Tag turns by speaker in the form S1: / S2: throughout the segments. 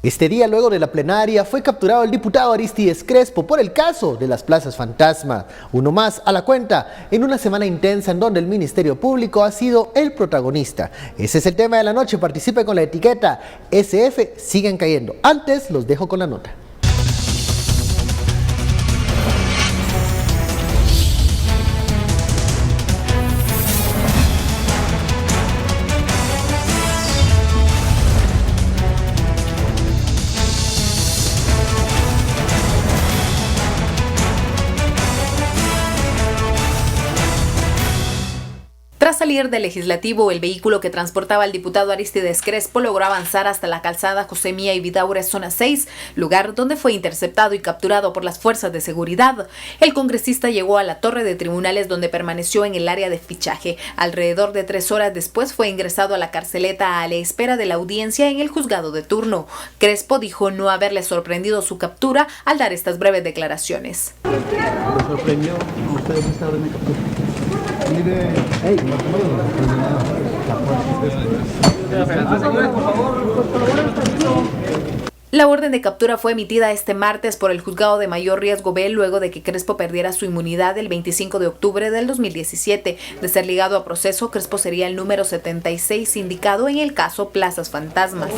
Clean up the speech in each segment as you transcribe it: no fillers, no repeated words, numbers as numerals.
S1: Este día, luego de la plenaria, fue capturado el diputado Aristides Crespo por el caso de las plazas fantasma. Uno más a la cuenta, en una semana intensa en donde el Ministerio Público ha sido el protagonista. Ese es el tema de la noche. Participe con la etiqueta SF Siguen Cayendo. Antes, los dejo con la nota.
S2: Tras salir del legislativo, el vehículo que transportaba al diputado Aristides Crespo logró avanzar hasta la calzada José Mía y Vidaurre, zona 6, lugar donde fue interceptado y capturado por las fuerzas de seguridad. El congresista llegó a la torre de tribunales donde permaneció en el área de fichaje. Alrededor de 3 horas después fue ingresado a la carceleta a la espera de la audiencia en el juzgado de turno. Crespo dijo no haberle sorprendido su captura al dar estas breves declaraciones.
S3: ¿Le sorprendió a usted esta orden de captura? Mire,
S2: La orden de captura fue emitida este martes por el juzgado de mayor riesgo B luego de que Crespo perdiera su inmunidad el 25 de octubre del 2017. De ser ligado a proceso, Crespo sería el número 76 indicado en el caso Plazas Fantasmas.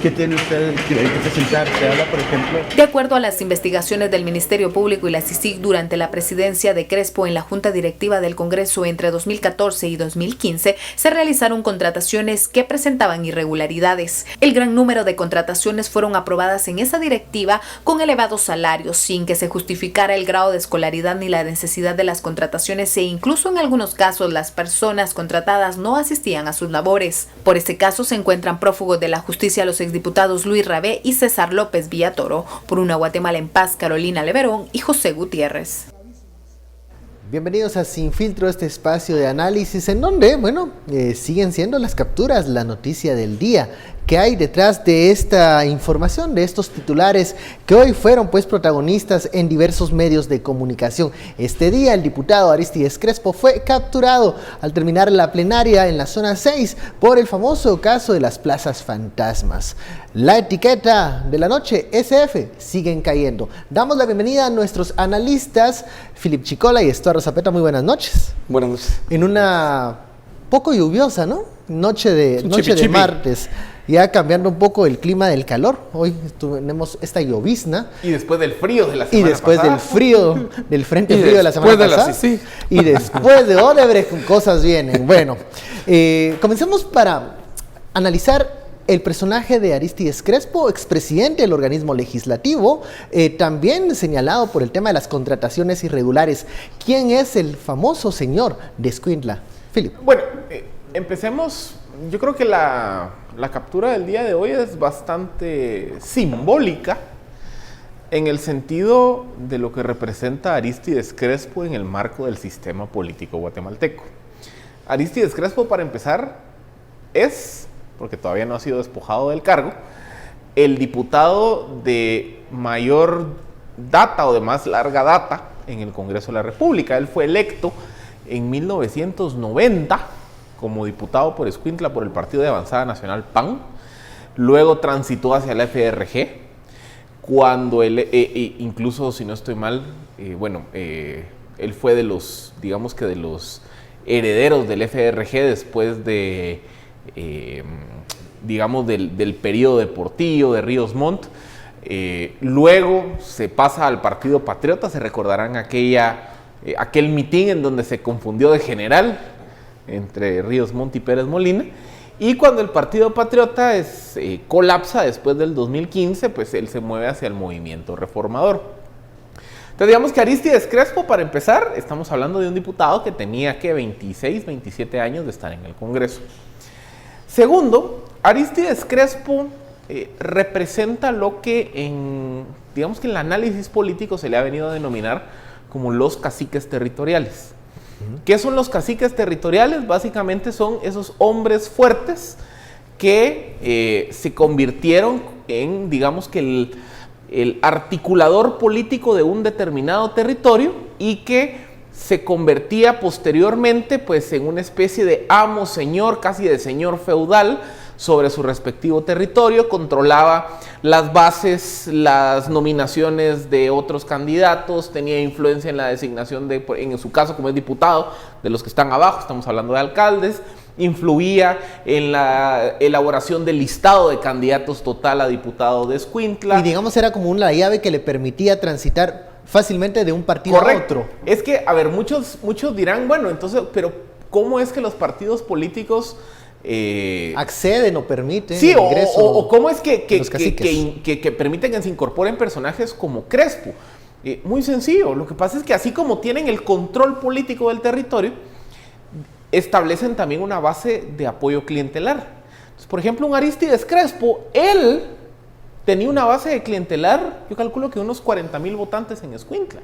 S3: ¿Qué tiene usted que presentar? ¿Se habla, por ejemplo?
S2: De acuerdo a las investigaciones del Ministerio Público y la CICIG durante la presidencia de Crespo en la Junta Directiva del Congreso entre 2014 y 2015, se realizaron contrataciones que presentaban irregularidades. El gran número de contrataciones fueron aprobadas en esa directiva con elevados salarios, sin que se justificara el grado de escolaridad ni la necesidad de las contrataciones e incluso en algunos casos las personas contratadas no asistían a sus labores. Por este caso se encuentran prófugos de la justicia los exdiputados Luis Rabé y César López Villatoro. Por una Guatemala en Paz, Carolina Leverón y José Gutiérrez.
S1: Bienvenidos a Sin Filtro, este espacio de análisis en donde, siguen siendo las capturas la noticia del día. ¿Qué hay detrás de esta información, de estos titulares que hoy fueron protagonistas en diversos medios de comunicación? Este día el diputado Aristides Crespo fue capturado al terminar la plenaria en la zona 6 por el famoso caso de las plazas fantasmas. La etiqueta de la noche, SF, siguen cayendo. Damos la bienvenida a nuestros analistas, Philip Chicola y Estuardo Zapeta. Muy buenas noches.
S4: Buenas noches.
S1: En una poco lluviosa, ¿no? Noche de martes. Ya cambiando un poco el clima del calor. Hoy tenemos esta llovizna.
S4: Y después del frío de la semana pasada.
S1: Y después del frío, del frente frío de la semana pasada. Y después de Odebrecht, cosas vienen. Bueno, comencemos para analizar el personaje de Aristides Crespo, expresidente del organismo legislativo, también señalado por el tema de las contrataciones irregulares. ¿Quién es el famoso señor de Escuintla? Philip.
S4: Bueno, empecemos. Yo creo que la captura del día de hoy es bastante simbólica en el sentido de lo que representa Aristides Crespo en el marco del sistema político guatemalteco. Aristides Crespo, para empezar, es, porque todavía no ha sido despojado del cargo, el diputado de mayor data o de más larga data en el Congreso de la República. Él fue electo en 1990 como diputado por Escuintla por el Partido de Avanzada Nacional PAN, luego transitó hacia la FRG, cuando él, incluso si no estoy mal, él fue de los, digamos que de los herederos del FRG después de, del periodo de Portillo, de Ríos Montt. Luego se pasa al Partido Patriota. Se recordarán aquel mitin en donde se confundió de general entre Ríos Montt y Pérez Molina, y cuando el Partido Patriota colapsa después del 2015, pues él se mueve hacia el movimiento reformador. Entonces digamos que Aristides Crespo, para empezar, estamos hablando de un diputado que tenía 26, 27 años de estar en el Congreso. Segundo, Aristides Crespo representa lo que digamos que en el análisis político se le ha venido a denominar como los caciques territoriales. ¿Qué son los caciques territoriales? Básicamente son esos hombres fuertes que se convirtieron en, digamos que el articulador político de un determinado territorio y que se convertía posteriormente pues en una especie de amo, señor, casi de señor feudal sobre su respectivo territorio, controlaba las bases, las nominaciones de otros candidatos, tenía influencia en la designación de, en su caso como es diputado, de los que están abajo, estamos hablando de alcaldes, influía en la elaboración del listado de candidatos total a diputado de Escuintla.
S1: Y digamos era como una llave que le permitía transitar fácilmente de un partido a otro.
S4: Es que, a ver, muchos dirán, bueno, entonces, pero ¿cómo es que los partidos políticos
S1: acceden o permiten
S4: sí,
S1: el ingreso?
S4: O cómo es que permiten que se incorporen personajes como Crespo? Muy sencillo, lo que pasa es que así como tienen el control político del territorio, establecen también una base de apoyo clientelar. Entonces, por ejemplo, un Arístides Crespo, él tenía una base de clientelar, yo calculo que unos 40,000 votantes en Escuintla.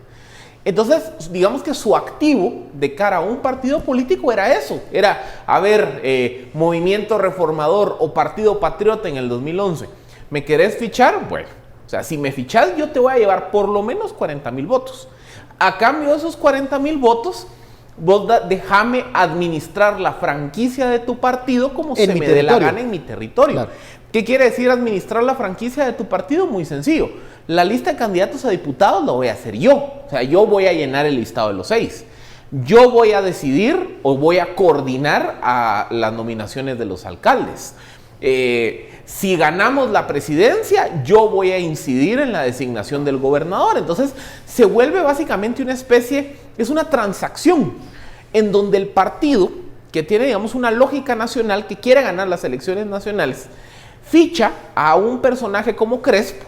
S4: Entonces, digamos que su activo de cara a un partido político era eso, era, a ver, Movimiento Reformador o Partido Patriota en el 2011, ¿me querés fichar? Bueno, o sea, si me fichás yo te voy a llevar por lo menos 40,000 votos. A cambio de esos 40,000 votos, vos déjame administrar la franquicia de tu partido como se me dé la gana en mi territorio. Claro. ¿Qué quiere decir administrar la franquicia de tu partido? Muy sencillo. La lista de candidatos a diputados lo voy a hacer yo. O sea, yo voy a llenar el listado de los 6. Yo voy a decidir o voy a coordinar a las nominaciones de los alcaldes. Si ganamos la presidencia, yo voy a incidir en la designación del gobernador. Entonces, se vuelve básicamente una especie, es una transacción en donde el partido, que tiene, digamos, una lógica nacional, que quiere ganar las elecciones nacionales, ficha a un personaje como Crespo,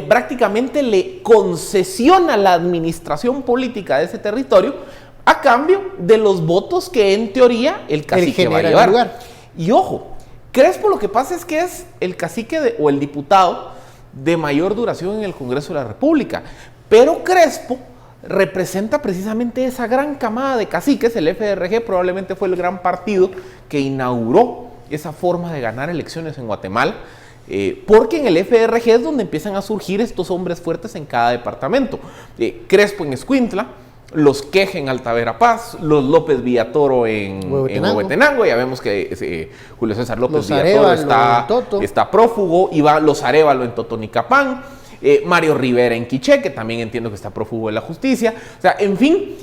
S4: prácticamente le concesiona la administración política de ese territorio a cambio de los votos que en teoría el cacique va a llevar. Y ojo, Crespo lo que pasa es que es el cacique o el diputado de mayor duración en el Congreso de la República, pero Crespo representa precisamente esa gran camada de caciques. El FDRG probablemente fue el gran partido que inauguró esa forma de ganar elecciones en Guatemala, porque en el FDRG es donde empiezan a surgir estos hombres fuertes en cada departamento. Crespo en Escuintla, los Queje en Alta Verapaz, los López Villatoro en Huehuetenango. Ya vemos que Julio César López Villatoro está prófugo, y va los Arévalo en Totonicapán, Mario Rivera en Quiché, que también entiendo que está prófugo de la justicia. O sea, en fin,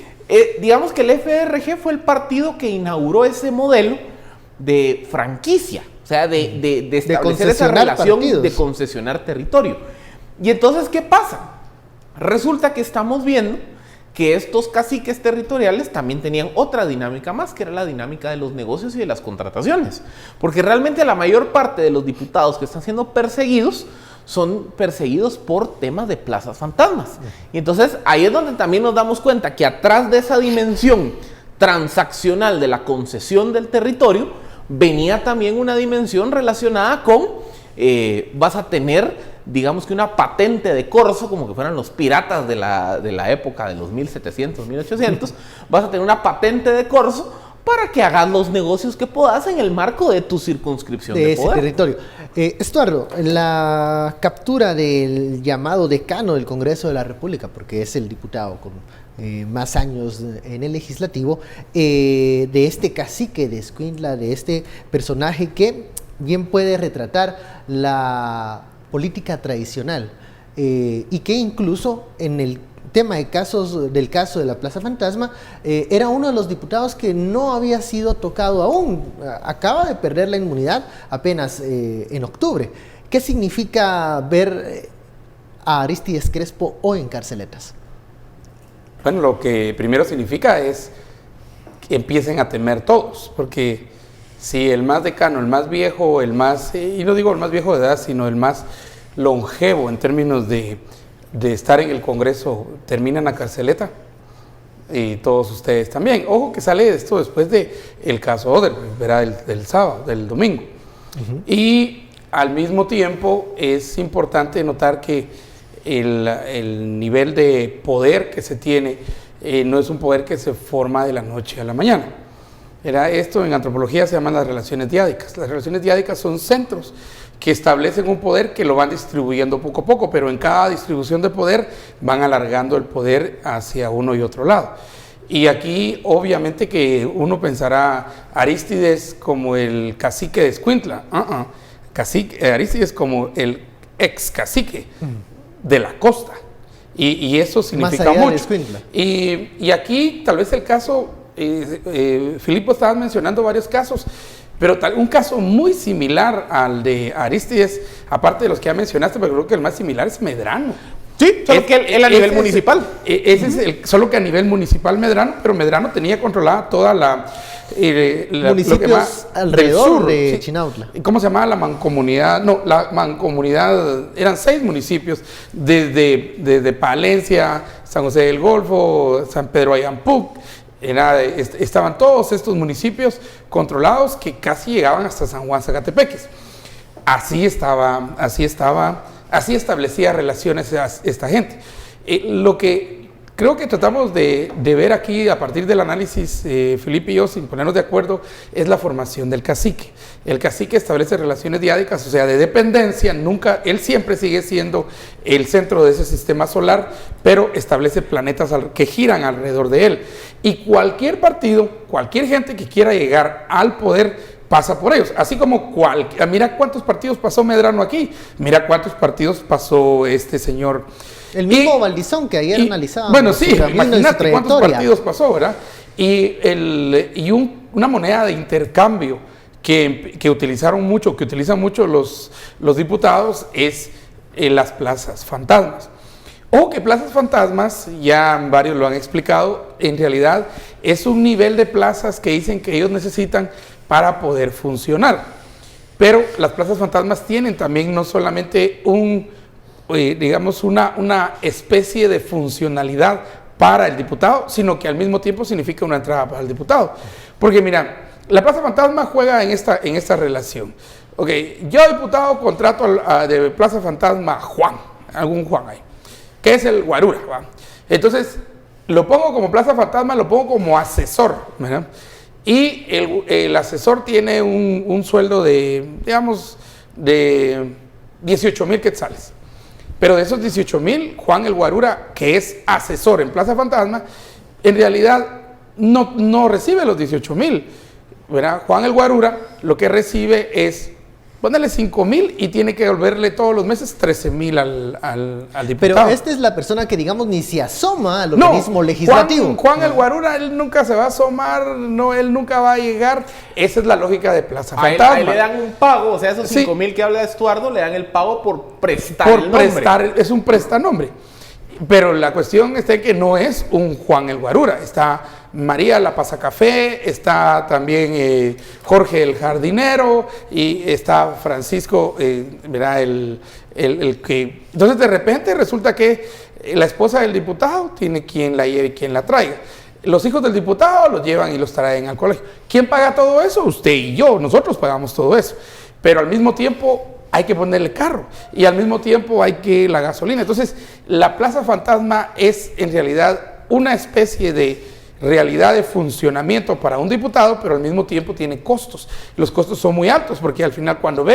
S4: digamos que el FDRG fue el partido que inauguró ese modelo de franquicia, o sea, de establecer esa relación partidos, de concesionar territorio. Y entonces, ¿qué pasa? Resulta que estamos viendo que estos caciques territoriales también tenían otra dinámica más, que era la dinámica de los negocios y de las contrataciones. Porque realmente la mayor parte de los diputados que están siendo perseguidos son perseguidos por temas de plazas fantasmas. Y entonces ahí es donde también nos damos cuenta que atrás de esa dimensión transaccional de la concesión del territorio venía también una dimensión relacionada con vas a tener, digamos que una patente de corso, como que fueran los piratas de la época de los 1700, 1800, vas a tener una patente de corso para que hagas los negocios que puedas en el marco de tu circunscripción de poder. Ese territorio.
S1: Estuardo, la captura del llamado decano del Congreso de la República, porque es el diputado con más años en el legislativo, de este cacique de Escuintla, de este personaje que bien puede retratar la política tradicional y que incluso en el tema del caso de la Plaza Fantasma era uno de los diputados que no había sido tocado aún, acaba de perder la inmunidad apenas en octubre. ¿Qué significa ver a Arístides Crespo hoy en carceletas?
S5: Bueno, lo que primero significa es que empiecen a temer todos, porque si el más decano, el más viejo, el más, y no digo el más viejo de edad, sino el más longevo en términos de estar en el Congreso, termina en la carceleta, y todos ustedes también. Ojo que sale esto después del caso Odebrecht, ¿verdad? del sábado, del domingo. Y al mismo tiempo es importante notar que el nivel de poder que se tiene no es un poder que se forma de la noche a la mañana. Esto en antropología se llaman las relaciones diádicas. Las relaciones diádicas son centros que establecen un poder que lo van distribuyendo poco a poco, pero en cada distribución de poder van alargando el poder hacia uno y otro lado. Y aquí obviamente que uno pensará Arístides como el cacique de Escuintla. Arístides como el ex cacique de la costa. Y eso significa
S1: Más allá de
S5: mucho.
S1: Escuintla.
S5: Y aquí tal vez el caso, Filipo estaba mencionando varios casos, pero un caso muy similar al de Arístides, aparte de los que ya mencionaste, pero creo que el más similar es Medrano.
S4: Sí, solo que él a nivel municipal.
S5: Ese es solo que a nivel municipal Medrano, pero Medrano tenía controlada toda la
S1: municipios alrededor de Chinautla.
S5: ¿Cómo se llamaba la mancomunidad? No, la mancomunidad, eran 6 municipios, desde Palencia, San José del Golfo, San Pedro Ayampuc. Estaban todos estos municipios controlados que casi llegaban hasta San Juan Zacatepeques. Así establecía relaciones esta gente. Lo que creo que tratamos de ver aquí a partir del análisis, Felipe y yo, sin ponernos de acuerdo, es la formación del cacique. El cacique establece relaciones diádicas, o sea, de dependencia. Él siempre sigue siendo el centro de ese sistema solar, pero establece planetas que giran alrededor de él. Y cualquier partido, cualquier gente que quiera llegar al poder, pasa por ellos, así como mira cuántos partidos pasó Medrano aquí, mira cuántos partidos pasó este señor.
S1: El mismo Valdizón que ayer analizaba.
S5: Bueno, sí, imagínate cuántos partidos pasó, ¿verdad? Y una moneda de intercambio que utilizan mucho los diputados es las plazas fantasmas. O que plazas fantasmas, ya varios lo han explicado, en realidad es un nivel de plazas que dicen que ellos necesitan para poder funcionar. Pero las plazas fantasmas tienen también no solamente una especie de funcionalidad para el diputado, sino que al mismo tiempo significa una entrada para el diputado. Porque mira, la plaza fantasma juega en esta relación. Ok, yo diputado contrato de plaza fantasma Juan, algún Juan ahí, que es el Guarura, ¿va? Entonces, lo pongo como plaza fantasma, lo pongo como asesor, ¿verdad? Y el asesor tiene un sueldo de 18,000 quetzales. Pero de esos 18,000, Juan el Guarura, que es asesor en Plaza Fantasma, en realidad no recibe los 18,000. Juan el Guarura lo que recibe es, ponerle 5,000 y tiene que devolverle todos los meses 13,000 al diputado.
S1: Pero esta es la persona que, digamos, ni se asoma al organismo legislativo.
S5: Juan el Guarura, él nunca se va a asomar, él nunca va a llegar. Esa es la lógica de Plaza Fantasma.
S4: Ahí le dan un pago, o sea, esos 5,000 que habla de Estuardo, le dan el pago por prestar el nombre.
S5: Es un prestanombre. Pero la cuestión está en que no es un Juan el Guarura. Está María la Pasacafé, está también Jorge el Jardinero y está Francisco, el que... Entonces de repente resulta que la esposa del diputado tiene quien la lleve y quien la traiga. Los hijos del diputado los llevan y los traen al colegio. ¿Quién paga todo eso? Usted y yo, nosotros pagamos todo eso. Pero al mismo tiempo hay que ponerle carro y al mismo tiempo hay que la gasolina. Entonces, la Plaza Fantasma es en realidad una especie de realidad de funcionamiento para un diputado, pero al mismo tiempo tiene costos. Los costos son muy altos porque al final cuando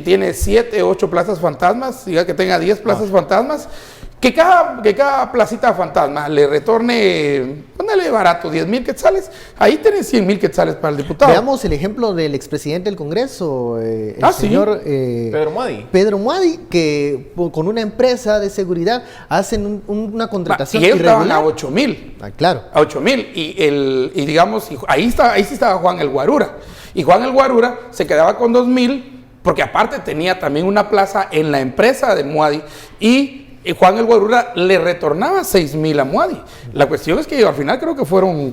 S5: tiene 7, 8 plazas fantasmas, diga que tenga 10 plazas fantasmas, que cada placita fantasma le retorne, póngale barato, 10,000 quetzales, ahí tenés 100,000 quetzales para el diputado.
S1: Veamos el ejemplo del expresidente del Congreso, el señor Pedro Muadi, que con una empresa de seguridad hacen una contratación
S5: y ellos
S1: irregular.
S5: estaban a 8,000.
S1: Claro.
S5: A 8,000. Y digamos, ahí sí estaba Juan el Guarura. Y Juan el Guarura se quedaba con 2,000, porque aparte tenía también una plaza en la empresa de Muadi y Juan el Guarura le retornaba 6,000 a Muadi. La cuestión es que al final creo que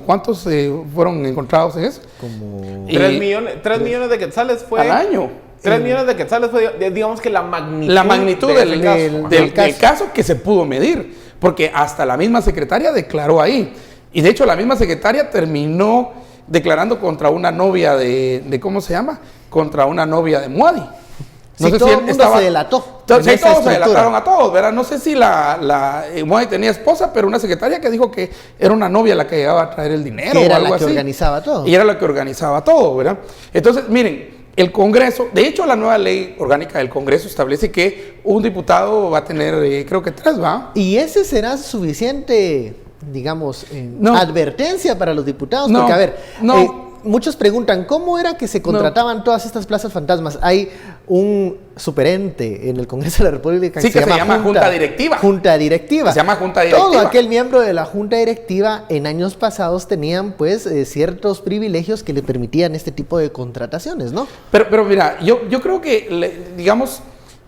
S5: ¿cuántos fueron encontrados en eso?
S4: Como 3 millones de quetzales fue...
S5: Al año.
S4: 3 millones de quetzales fue, digamos que la magnitud
S5: del caso que se pudo medir. Porque hasta la misma secretaria declaró ahí. Y de hecho la misma secretaria terminó declarando contra una novia ¿cómo se llama? Contra una novia de Muadi.
S1: No sé todo si el mundo se delató.
S5: Todos se delataron a todos, ¿verdad? No sé si Muadi tenía esposa, pero una secretaria que dijo que era una novia la que llegaba a traer el dinero o algo así.
S1: Era la que organizaba todo.
S5: Y era la que organizaba todo, ¿verdad? Entonces, miren, el Congreso, de hecho la nueva ley orgánica del Congreso establece que un diputado va a tener, creo que 3, ¿va?
S1: ¿Y ese será suficiente, digamos,
S5: No.
S1: advertencia para los diputados?
S5: No,
S1: Porque, a ver,
S5: no.
S1: muchos preguntan, ¿cómo era que se contrataban todas estas plazas fantasmas? Hay un superente en el Congreso de la República
S5: Sí, que se llama Junta Directiva.
S1: Junta Directiva.
S5: Se llama Junta Directiva.
S1: Todo aquel miembro de la Junta Directiva en años pasados tenían, pues, ciertos privilegios que le permitían este tipo de contrataciones, ¿no?
S5: Pero mira, yo creo que, digamos,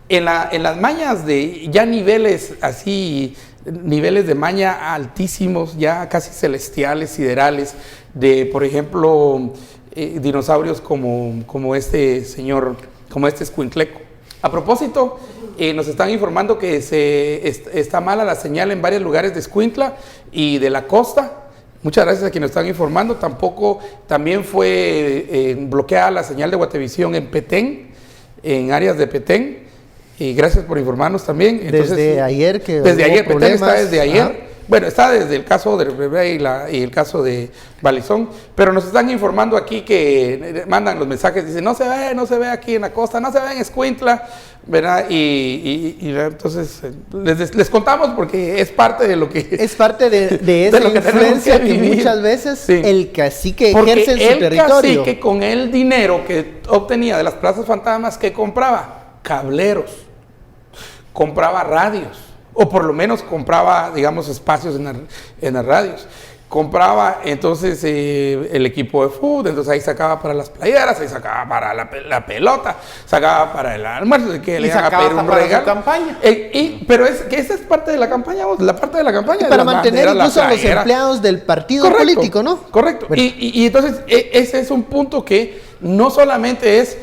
S5: en las mañas de ya niveles así, niveles de maña altísimos, ya casi celestiales, siderales, de, por ejemplo, dinosaurios como este señor, como este escuincleco. A propósito, nos están informando que está mala la señal en varios lugares de Escuintla y de la costa. Muchas gracias a quienes nos están informando. También fue bloqueada la señal de Guatevisión en Petén, en áreas de Petén. Y gracias por informarnos también. Entonces,
S1: desde ayer que
S5: desde
S1: hubo
S5: ayer,
S1: problemas.
S5: Petén está desde ayer. Bueno, está desde el caso de Bebé y el caso de Balizón, pero nos están informando aquí que mandan los mensajes, dicen, no se ve aquí en la costa, no se ve en Escuintla, ¿verdad? Y entonces les contamos porque es parte de lo que...
S1: Es parte de esa
S5: lo que
S1: influencia que
S5: vivir.
S1: muchas veces
S5: Sí.
S1: el cacique
S5: Porque
S1: ejerce en su
S5: el
S1: territorio.
S5: cacique, con el dinero que obtenía de las plazas fantasmas, ¿qué compraba? Cableros, compraba radios, o por lo menos compraba, digamos, espacios en las radios. Compraba entonces el equipo de fútbol, entonces ahí sacaba para las playeras, ahí sacaba para la pelota, sacaba para el almuerzo, que le iban a pedir un regalo.
S4: Campaña.
S5: Pero que esa es parte de la campaña, la parte de la campaña.
S1: Y para
S5: de las
S1: mantener
S5: banderas,
S1: incluso a
S5: la
S1: los
S5: playera.
S1: empleados del partido
S5: Correcto,
S1: político, ¿no?
S5: Correcto.
S1: Bueno.
S5: Y entonces ese es un punto que no solamente es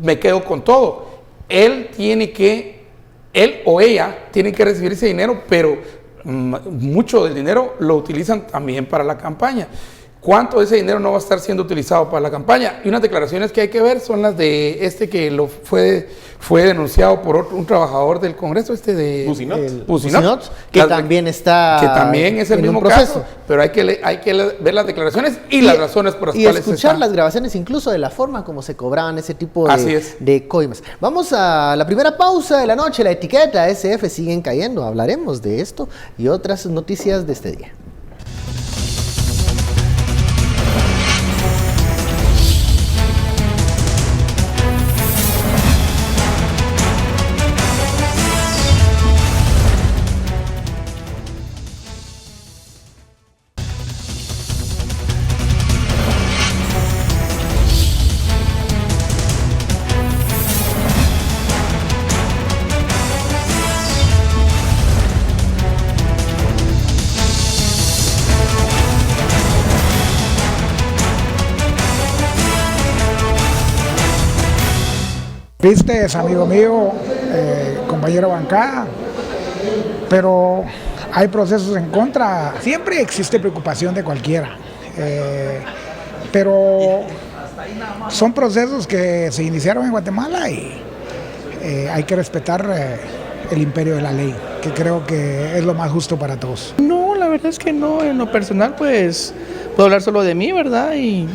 S5: me quedo con todo. Él o ella tiene que recibir ese dinero, pero mucho del dinero lo utilizan también para la campaña. ¿Cuánto de ese dinero no va a estar siendo utilizado para la campaña? Y unas declaraciones que hay que ver son las de que fue denunciado por un trabajador del Congreso,
S1: Bucinot, que también está
S5: que también es el
S1: en
S5: mismo
S1: un proceso.
S5: caso, pero hay que ver las declaraciones y las razones por las
S1: y
S5: cuales
S1: escuchar
S5: están.
S1: las grabaciones incluso de la forma como se cobraban ese tipo
S5: Así es.
S1: de coimas. Vamos a la primera pausa de la noche. La etiqueta SF siguen cayendo. Hablaremos de esto y otras noticias de este día.
S6: Tristes, amigo mío, compañero de bancada, pero hay procesos en contra. Siempre existe preocupación de cualquiera, pero son procesos que se iniciaron en Guatemala y hay que respetar el imperio de la ley, que creo que es lo más justo para todos.
S7: No, la verdad es que no, en lo personal pues puedo hablar solo de mí, ¿verdad? Y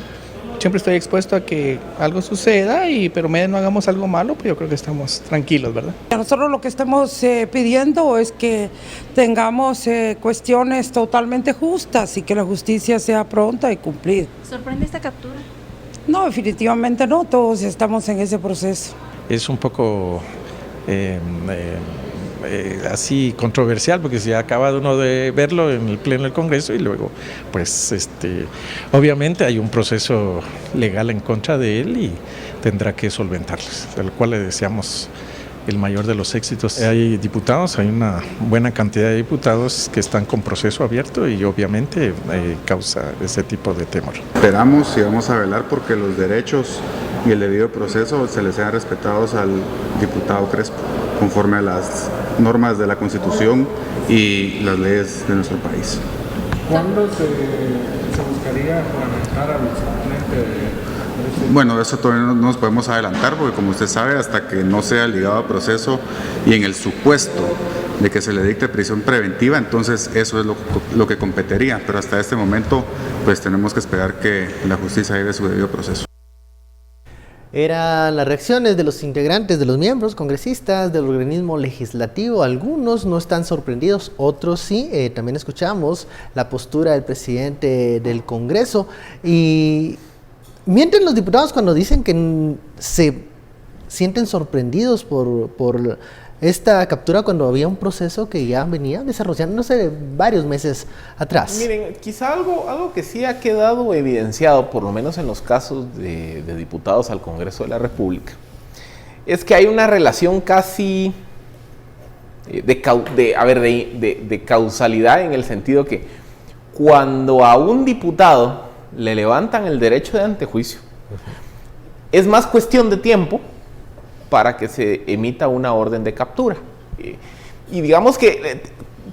S7: siempre estoy expuesto a que algo suceda, pero medio no hagamos algo malo, pues yo creo que estamos tranquilos, ¿verdad?
S8: Nosotros lo que estamos pidiendo es que tengamos cuestiones totalmente justas y que la justicia sea pronta y cumplida.
S9: ¿Sorprende esta captura?
S8: No, definitivamente no, todos estamos en ese proceso.
S10: Es un poco así controversial porque se ha acabado uno de verlo en el pleno del Congreso y luego pues obviamente hay un proceso legal en contra de él y tendrá que solventarlos, al cual le deseamos el mayor de los éxitos. Hay diputados, hay una buena cantidad de diputados que están con proceso abierto y obviamente causa ese tipo de temor.
S11: Esperamos y vamos a velar porque los derechos y el debido proceso se les sean respetados al diputado Crespo, conforme a las normas de la Constitución y las leyes de nuestro país.
S12: ¿Cuándo se buscaría juramentar al suplente?
S11: Bueno, eso todavía no nos podemos adelantar porque como usted sabe, hasta que no sea ligado a proceso y en el supuesto de que se le dicte prisión preventiva, entonces eso es lo que competiría, pero hasta este momento pues tenemos que esperar que la justicia lleve su debido proceso.
S1: Eran las reacciones de los integrantes, de los miembros congresistas del organismo legislativo. Algunos no están sorprendidos, otros sí. También escuchamos la postura del presidente del Congreso. Y mienten los diputados cuando dicen que se sienten sorprendidos por esta captura cuando había un proceso que ya venía desarrollándose varios meses atrás.
S4: Miren, quizá algo que sí ha quedado evidenciado, por lo menos en los casos de diputados al Congreso de la República, es que hay una relación casi de causalidad, en el sentido que cuando a un diputado le levantan el derecho de antejuicio, es más cuestión de tiempo para que se emita una orden de captura. Y digamos que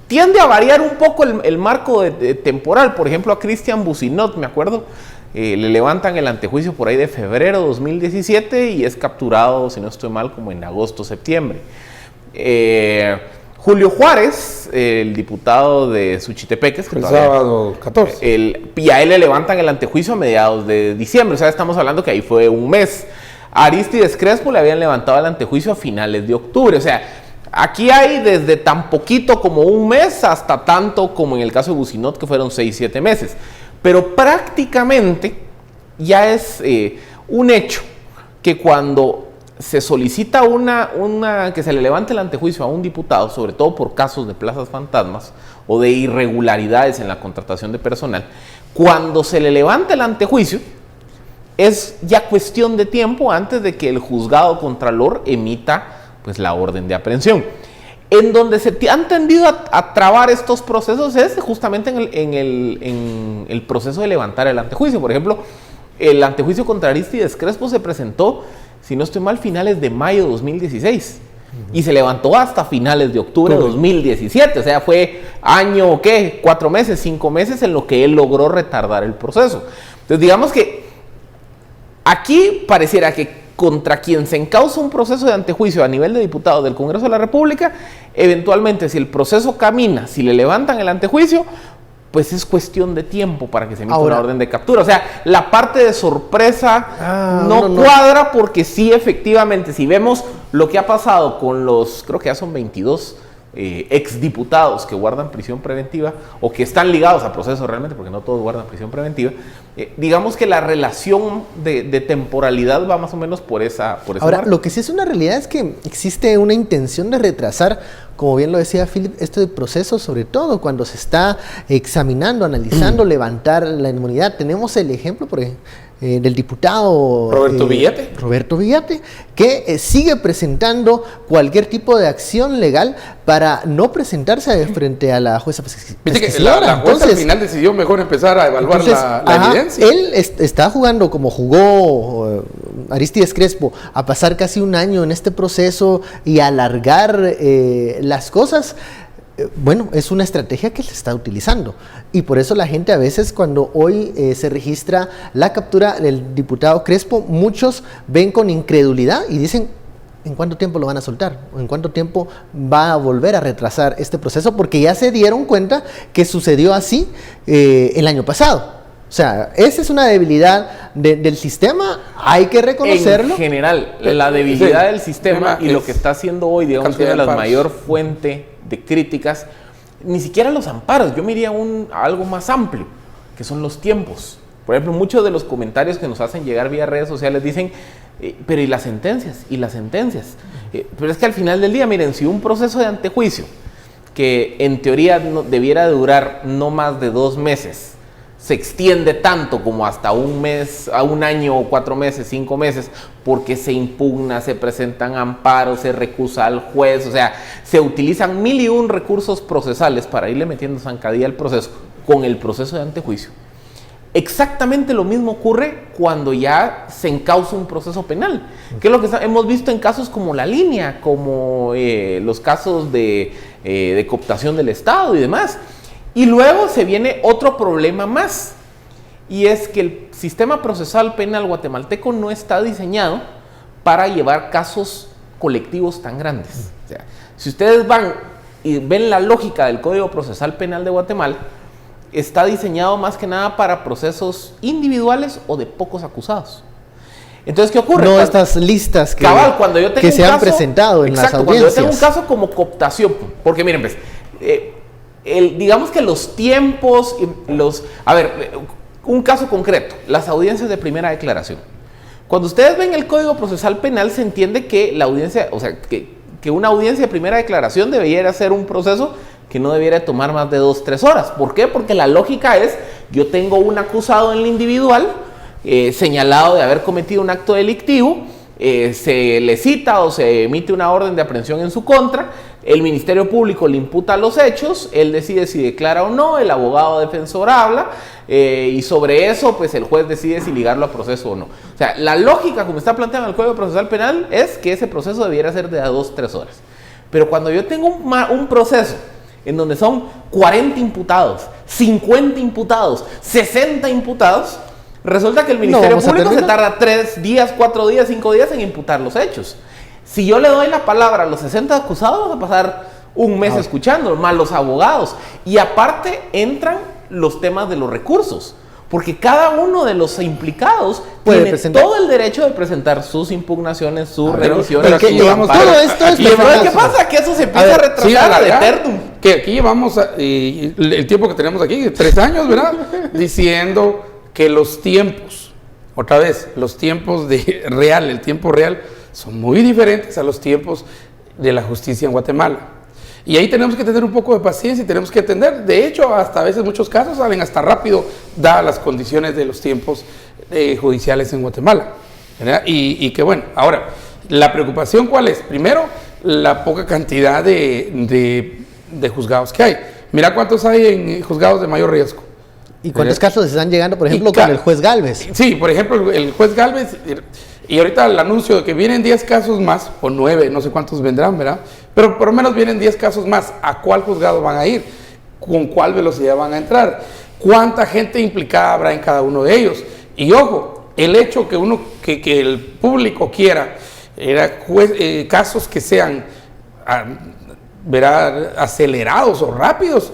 S4: tiende a variar un poco el marco temporal. Por ejemplo, a Cristian Bucinot, me acuerdo, le levantan el antejuicio por ahí de febrero de 2017 y es capturado, si no estoy mal, como en agosto, septiembre. Julio Juárez, el diputado de Suchitepeques,
S5: el sábado 14.
S4: Y a él le levantan el antejuicio a mediados de diciembre, o sea, estamos hablando que ahí fue un mes. A Aristides Crespo le habían levantado el antejuicio a finales de octubre, o sea, aquí hay desde tan poquito como un mes hasta tanto como en el caso de Bucinot, que fueron 6-7 meses. Pero prácticamente ya es un hecho que cuando se solicita que se le levante el antejuicio a un diputado, sobre todo por casos de plazas fantasmas o de irregularidades en la contratación de personal, cuando se le levanta el antejuicio, es ya cuestión de tiempo antes de que el juzgado contralor emita pues la orden de aprehensión. En donde se han tendido a trabar estos procesos es justamente en el proceso de levantar el antejuicio. Por ejemplo, el antejuicio contra Aristides Crespo se presentó, si no estoy mal, finales de mayo de 2016 y se levantó hasta finales de octubre de 2017. O sea, fue año, 4 meses, 5 meses en lo que él logró retardar el proceso. Entonces, digamos que aquí pareciera que contra quien se encausa un proceso de antejuicio a nivel de diputados del Congreso de la República, eventualmente si el proceso camina, si le levantan el antejuicio, pues es cuestión de tiempo para que se emita una orden de captura. O sea, la parte de sorpresa no cuadra, porque sí, efectivamente, si vemos lo que ha pasado con los, creo que ya son 22 exdiputados que guardan prisión preventiva o que están ligados a procesos realmente, porque no todos guardan prisión preventiva, digamos que la relación de temporalidad va más o menos por esa
S1: Ahora,
S4: marca.
S1: lo que sí es una realidad es que existe una intención de retrasar, como bien lo decía Philip, este proceso, sobre todo cuando se está examinando, analizando, levantar la inmunidad. Tenemos el ejemplo, por ejemplo, del diputado
S5: Roberto
S1: Villate, que sigue presentando cualquier tipo de acción legal para no presentarse frente a la jueza
S5: Viste que la jueza al final decidió mejor empezar a evaluar la evidencia.
S1: Él está jugando como jugó Aristides Crespo, a pasar casi un año en este proceso y alargar las cosas. Bueno, es una estrategia que se está utilizando y por eso la gente a veces, cuando hoy se registra la captura del diputado Crespo, muchos ven con incredulidad y dicen: ¿en cuánto tiempo lo van a soltar? ¿O en cuánto tiempo va a volver a retrasar este proceso? Porque ya se dieron cuenta que sucedió así el año pasado. O sea, esa es una debilidad del sistema, hay que reconocerlo.
S4: En general, la debilidad del sistema y lo que está haciendo hoy, digamos, una de las mayor fuente de críticas, ni siquiera los amparos. Yo me iría a algo más amplio, que son los tiempos. Por ejemplo, muchos de los comentarios que nos hacen llegar vía redes sociales dicen: pero ¿y las sentencias? ¿Y las sentencias? Pero es que al final del día, miren, si un proceso de antejuicio, que en teoría debiera durar no más de 2 meses, se extiende tanto como hasta un mes, a un año, 4 meses, 5 meses, porque se impugna, se presentan amparos, se recusa al juez, o sea, se utilizan 1001 recursos procesales para irle metiendo zancadilla al proceso, con el proceso de antejuicio. Exactamente lo mismo ocurre cuando ya se encausa un proceso penal, que es lo que hemos visto en casos como La Línea, como los casos de cooptación del Estado y demás. Y luego se viene otro problema más, y es que el sistema procesal penal guatemalteco no está diseñado para llevar casos colectivos tan grandes. O sea, si ustedes van y ven la lógica del Código Procesal Penal de Guatemala, está diseñado más que nada para procesos individuales o de pocos acusados. Entonces, ¿qué ocurre?
S1: No estas listas que,
S4: cuando yo tengo
S1: que se han
S4: caso,
S1: presentado en las audiencias.
S4: Cuando yo tengo un caso como cooptación, porque miren, pues, digamos que los tiempos, un caso concreto, las audiencias de primera declaración. Cuando ustedes ven el Código Procesal Penal, se entiende que la audiencia, o sea, que una audiencia de primera declaración debiera ser un proceso que no debiera tomar más de 2-3 horas. ¿Por qué? Porque la lógica es, yo tengo un acusado en la individual, señalado de haber cometido un acto delictivo, se le cita o se emite una orden de aprehensión en su contra, el Ministerio Público le imputa los hechos, él decide si declara o no, el abogado defensor habla, y sobre eso pues el juez decide si ligarlo a proceso o no. O sea, la lógica como está planteada en el Código Procesal Penal es que ese proceso debiera ser de 2-3 horas. Pero cuando yo tengo un proceso en donde son 40 imputados, 50 imputados, 60 imputados, resulta que el Ministerio Público se tarda 3 días, 4 días, 5 días en imputar los hechos. Si yo le doy la palabra a los 60 acusados, vamos a pasar un mes escuchando, más los abogados. Y aparte entran los temas de los recursos, porque cada uno de los implicados tiene todo el derecho de presentar sus impugnaciones, sus revisiones.
S1: Todo esto es
S4: ¿qué pasa? Que eso se empieza a retrasar ad eternum.
S5: Que aquí llevamos, el tiempo que tenemos aquí, 3 años, ¿verdad? Diciendo que los tiempos, otra vez, los tiempos el tiempo real, son muy diferentes a los tiempos de la justicia en Guatemala. Y ahí tenemos que tener un poco de paciencia y tenemos que atender. De hecho, hasta a veces muchos casos salen hasta rápido, dadas las condiciones de los tiempos judiciales en Guatemala, ¿verdad? Y que bueno, ahora, la preocupación ¿cuál es? Primero, la poca cantidad de juzgados que hay. Mira cuántos hay en juzgados de mayor riesgo.
S1: ¿Y cuántos casos están llegando, por ejemplo, con el juez Gálvez?
S5: Sí, por ejemplo, el juez Gálvez, y ahorita el anuncio de que vienen 10 casos más, o 9, no sé cuántos vendrán, ¿verdad? Pero por lo menos vienen 10 casos más. ¿A cuál juzgado van a ir? ¿Con cuál velocidad van a entrar? ¿Cuánta gente implicada habrá en cada uno de ellos? Y ojo, el hecho que el público quiera casos que sean acelerados o rápidos,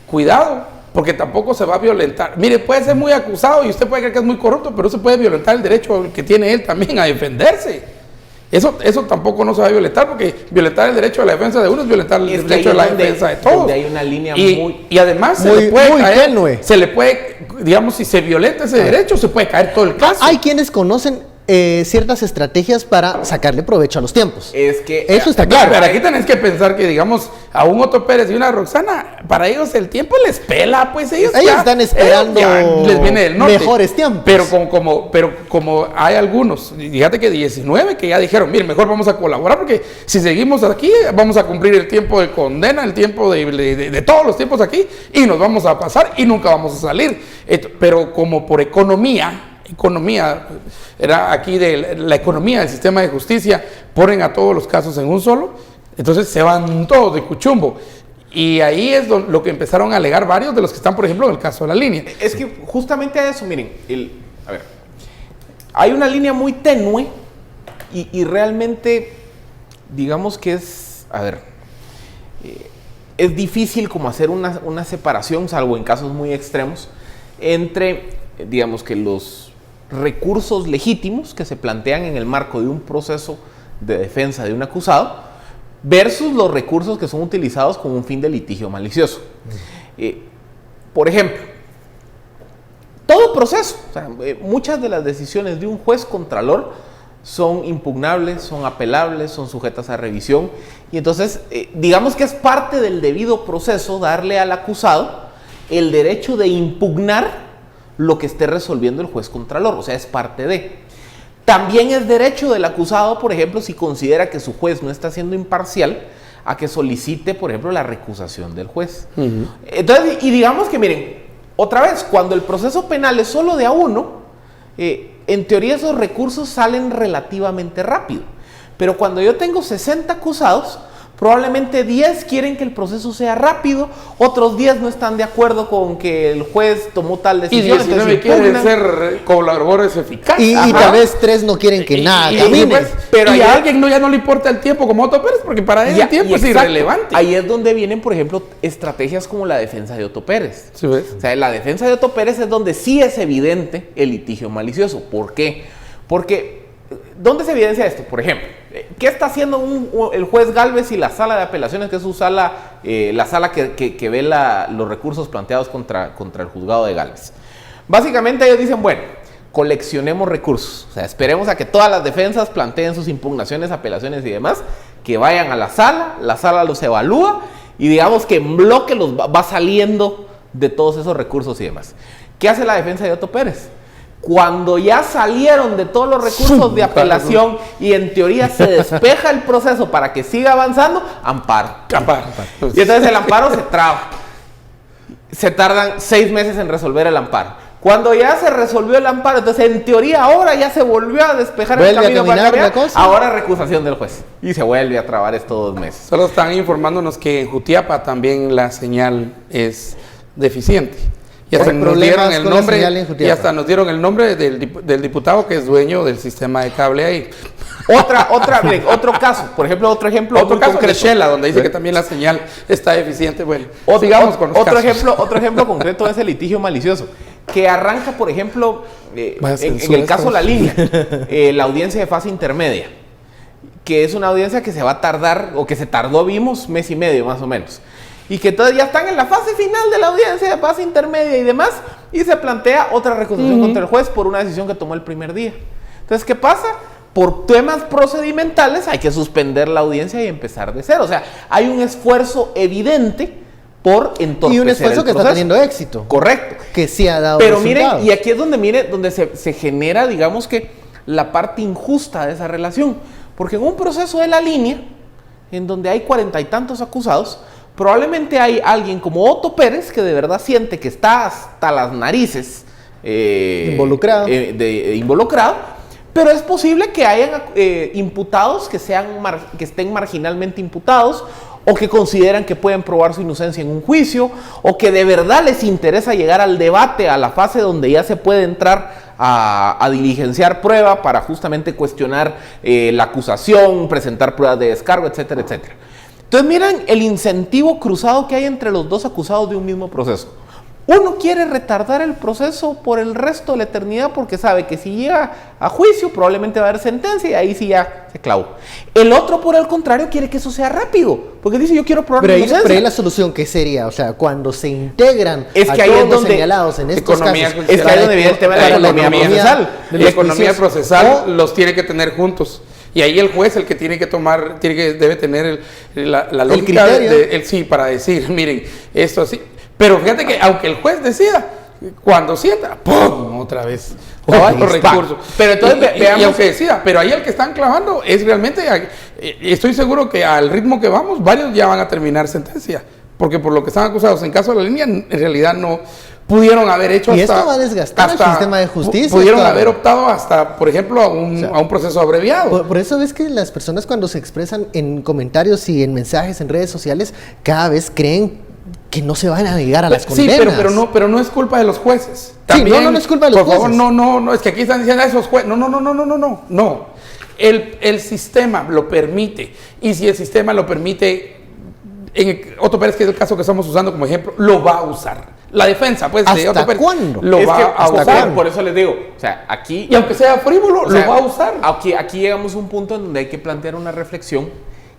S5: cuidado, porque tampoco se va a violentar. Mire, puede ser muy acusado y usted puede creer que es muy corrupto, pero se puede violentar el derecho que tiene él también a defenderse. Eso tampoco no se va a violentar, porque violentar el derecho de la defensa de uno es violentar el derecho de la defensa de todos.
S4: Hay una línea
S5: y además se le puede, digamos, si se violenta ese derecho, se puede caer todo el caso.
S1: Hay quienes conocen ciertas estrategias para sacarle provecho a los tiempos.
S4: Es que
S1: eso está claro.
S5: Pero aquí tenés que pensar que, digamos, a un Otto Pérez y una Roxana, para ellos el tiempo les pela, pues ellos
S1: están esperando
S5: les viene del norte,
S1: mejores tiempos.
S5: Pero como hay algunos, fíjate que 19 que ya dijeron, mire, mejor vamos a colaborar, porque si seguimos aquí vamos a cumplir el tiempo de condena, el tiempo de todos los tiempos aquí, y nos vamos a pasar y nunca vamos a salir. Pero como por economía, era aquí de la economía del sistema de justicia, ponen a todos los casos en un solo, entonces se van todos de cuchumbo. Y ahí es lo que empezaron a alegar varios de los que están, por ejemplo, en el caso de la línea.
S4: Es que justamente a eso, miren, hay una línea muy tenue y realmente, digamos que es difícil como hacer una separación, salvo en casos muy extremos, entre, digamos, que los recursos legítimos que se plantean en el marco de un proceso de defensa de un acusado versus los recursos que son utilizados con un fin de litigio malicioso. Por ejemplo, todo proceso, muchas de las decisiones de un juez contralor son impugnables, son apelables, son sujetas a revisión, y entonces digamos que es parte del debido proceso darle al acusado el derecho de impugnar lo que esté resolviendo el juez contralor, o sea, es parte de. También es derecho del acusado, por ejemplo, si considera que su juez no está siendo imparcial, a que solicite, por ejemplo, la recusación del juez. Entonces, y digamos que, miren, otra vez, cuando el proceso penal es solo de a uno, en teoría esos recursos salen relativamente rápido. Pero cuando yo tengo 60 acusados, probablemente 10 quieren que el proceso sea rápido, otros 10 no están de acuerdo con que el juez tomó tal decisión.
S5: Y 19 quieren ser colaboradores eficaces.
S1: Y tal vez 3 no quieren que nada camine.
S5: Pero a alguien ya no le importa el tiempo como Otto Pérez, porque para él el tiempo es irrelevante.
S4: Ahí es donde vienen, por ejemplo, estrategias como la defensa de Otto Pérez.
S5: ¿Sí ves?
S4: O sea, la defensa de Otto Pérez es donde sí es evidente el litigio malicioso. ¿Por qué? Porque ¿Dónde se evidencia esto? Por ejemplo, ¿qué está haciendo el juez Gálvez y la sala de apelaciones, que es su sala, la sala que ve los recursos planteados contra el juzgado de Gálvez? Básicamente ellos dicen, bueno, coleccionemos recursos, o sea, esperemos a que todas las defensas planteen sus impugnaciones, apelaciones y demás, que vayan a la sala los evalúa y digamos que en bloque los va saliendo de todos esos recursos y demás. ¿Qué hace la defensa de Otto Pérez? Cuando ya salieron de todos los recursos de apelación y en teoría se despeja el proceso para que siga avanzando, amparo. Y entonces el amparo se traba. Se tardan 6 meses en resolver el amparo. Cuando ya se resolvió el amparo, entonces en teoría ahora ya se volvió a despejar el camino para cambiar, ahora recusación del juez. Y se vuelve a trabar estos 2 meses.
S5: Solo están informándonos que en Jutiapa también la señal es deficiente. Y hasta nos dieron el nombre, y hasta nos dieron el nombre del diputado que es dueño del sistema de cable ahí.
S4: Otro caso, por ejemplo, otro ejemplo
S5: de Shela, donde dice que también la señal está deficiente. Bueno,
S4: sigamos con los casos. Otro ejemplo concreto es el litigio malicioso, que arranca, por ejemplo, en el caso La Línea, la audiencia de fase intermedia, que es una audiencia que se va a tardar, o que se tardó, vimos, 1.5 meses más o menos. Y que entonces ya están en la fase final de la audiencia de fase intermedia y demás, y se plantea otra recusación contra el juez por una decisión que tomó el primer día. Entonces, ¿qué pasa? Por temas procedimentales hay que suspender la audiencia y empezar de cero. O sea, hay un esfuerzo evidente por entorpecer
S1: y un esfuerzo
S4: el
S1: que
S4: proceso.
S1: Está teniendo éxito.
S4: Correcto.
S1: Que sí ha dado
S4: Pero
S1: resultados.
S4: miren, y aquí es donde se genera, digamos que, la parte injusta de esa relación. Porque en un proceso de La Línea, en donde hay 40 y tantos acusados, probablemente hay alguien como Otto Pérez que de verdad siente que está hasta las narices involucrado, pero es posible que hayan imputados que estén marginalmente imputados, o que consideran que pueden probar su inocencia en un juicio, o que de verdad les interesa llegar al debate, a la fase donde ya se puede entrar a diligenciar prueba para justamente cuestionar la acusación, presentar pruebas de descargo, etcétera, etcétera. Entonces miren el incentivo cruzado que hay entre los dos acusados de un mismo proceso. Uno quiere retardar el proceso por el resto de la eternidad porque sabe que si llega a juicio probablemente va a haber sentencia y ahí sí ya se clavó. El otro, por el contrario, quiere que eso sea rápido porque dice, yo quiero probar mi inocencia.
S1: Pero ahí la solución, ¿qué sería? O sea, cuando se integran
S4: es que
S1: a
S4: ahí
S1: todos
S4: es donde,
S1: los señalados en estos casos,
S4: es que ahí donde viene el tema de la economía procesal.
S5: La economía procesal los tiene que tener juntos. Y ahí el juez, el que tiene que tomar, debe tener la lógica sí, para decir, miren, esto así. Pero fíjate que aunque el juez decida, cuando sienta, ¡pum! Otra vez. Otro recurso. Pero entonces veamos. Y aunque decida, pero ahí el que están clavando es realmente, estoy seguro que al ritmo que vamos, varios ya van a terminar sentencia. Porque por lo que están acusados en caso de La Línea, en realidad no pudieron haber hecho
S1: y esto va a desgastar el sistema de justicia.
S5: Pudieron haber optado hasta, por ejemplo, a un proceso abreviado.
S1: Por eso ves que las personas cuando se expresan en comentarios y en mensajes en redes sociales, cada vez creen que no se van a llegar a las condenas.
S5: Sí, pero no es culpa de los jueces. También,
S1: sí, no es culpa de los jueces.
S5: Por favor, no, es que aquí están diciendo esos jueces. No. El sistema lo permite. Y si el sistema lo permite, Otto Pérez, que es el caso que estamos usando como ejemplo, lo va a usar. La defensa, pues, de Otto Pérez lo va a usar.
S4: Por eso les digo, o sea, aquí...
S5: Y aunque sea frívolo, lo va a usar.
S4: Aquí llegamos a un punto en donde hay que plantear una reflexión,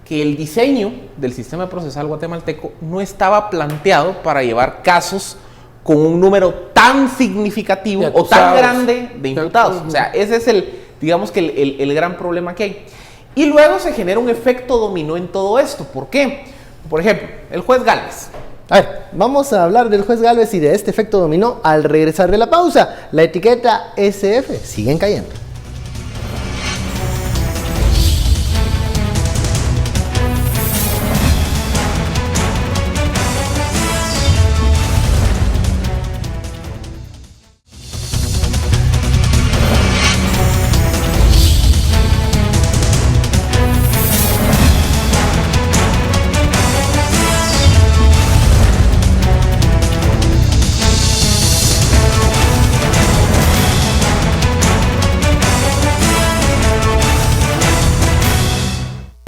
S4: que el diseño del sistema procesal guatemalteco no estaba planteado para llevar casos con un número tan significativo o tan grande de imputados. O sea, ese es digamos que el gran problema que hay. Y luego se genera un efecto dominó en todo esto. ¿Por qué? Por ejemplo, el juez Gálvez.
S1: A ver, vamos a hablar del juez Gálvez y de este efecto dominó al regresar de la pausa. La etiqueta SF siguen cayendo.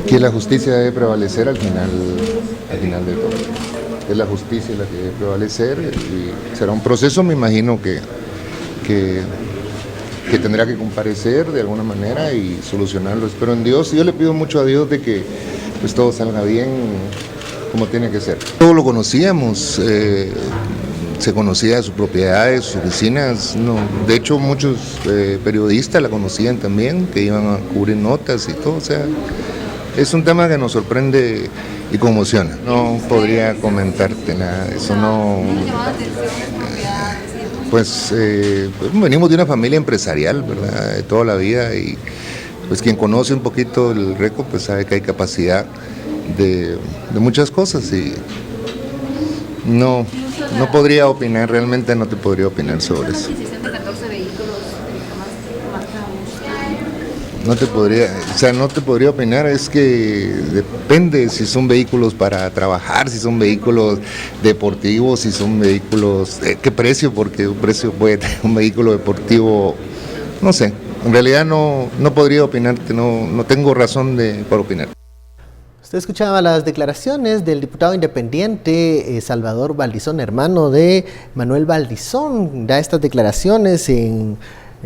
S9: Que la justicia debe prevalecer al final de todo. Es la justicia la que debe prevalecer y será un proceso, me imagino, que que tendrá que comparecer de alguna manera y solucionarlo. Espero en Dios, y yo le pido mucho a Dios de que pues todo salga bien como tiene que ser. Todos lo conocíamos, se conocía sus propiedades, sus oficinas, no, de hecho muchos periodistas la conocían también, que iban a cubrir notas y todo, o sea, es un tema que nos sorprende y conmociona. No podría comentarte nada, eso no... Pues venimos de una familia empresarial, ¿verdad?, de toda la vida, y pues quien conoce un poquito el récord pues sabe que hay capacidad de muchas cosas, y no podría opinar, realmente no te podría opinar sobre eso. No te podría opinar, es que depende si son vehículos para trabajar, si son vehículos deportivos, si son vehículos, qué precio, porque un precio puede tener un vehículo deportivo, no sé, en realidad no podría opinarte, no tengo razón para opinar.
S1: Usted escuchaba las declaraciones del diputado independiente Salvador Valdizón, hermano de Manuel Valdizón. Da estas declaraciones en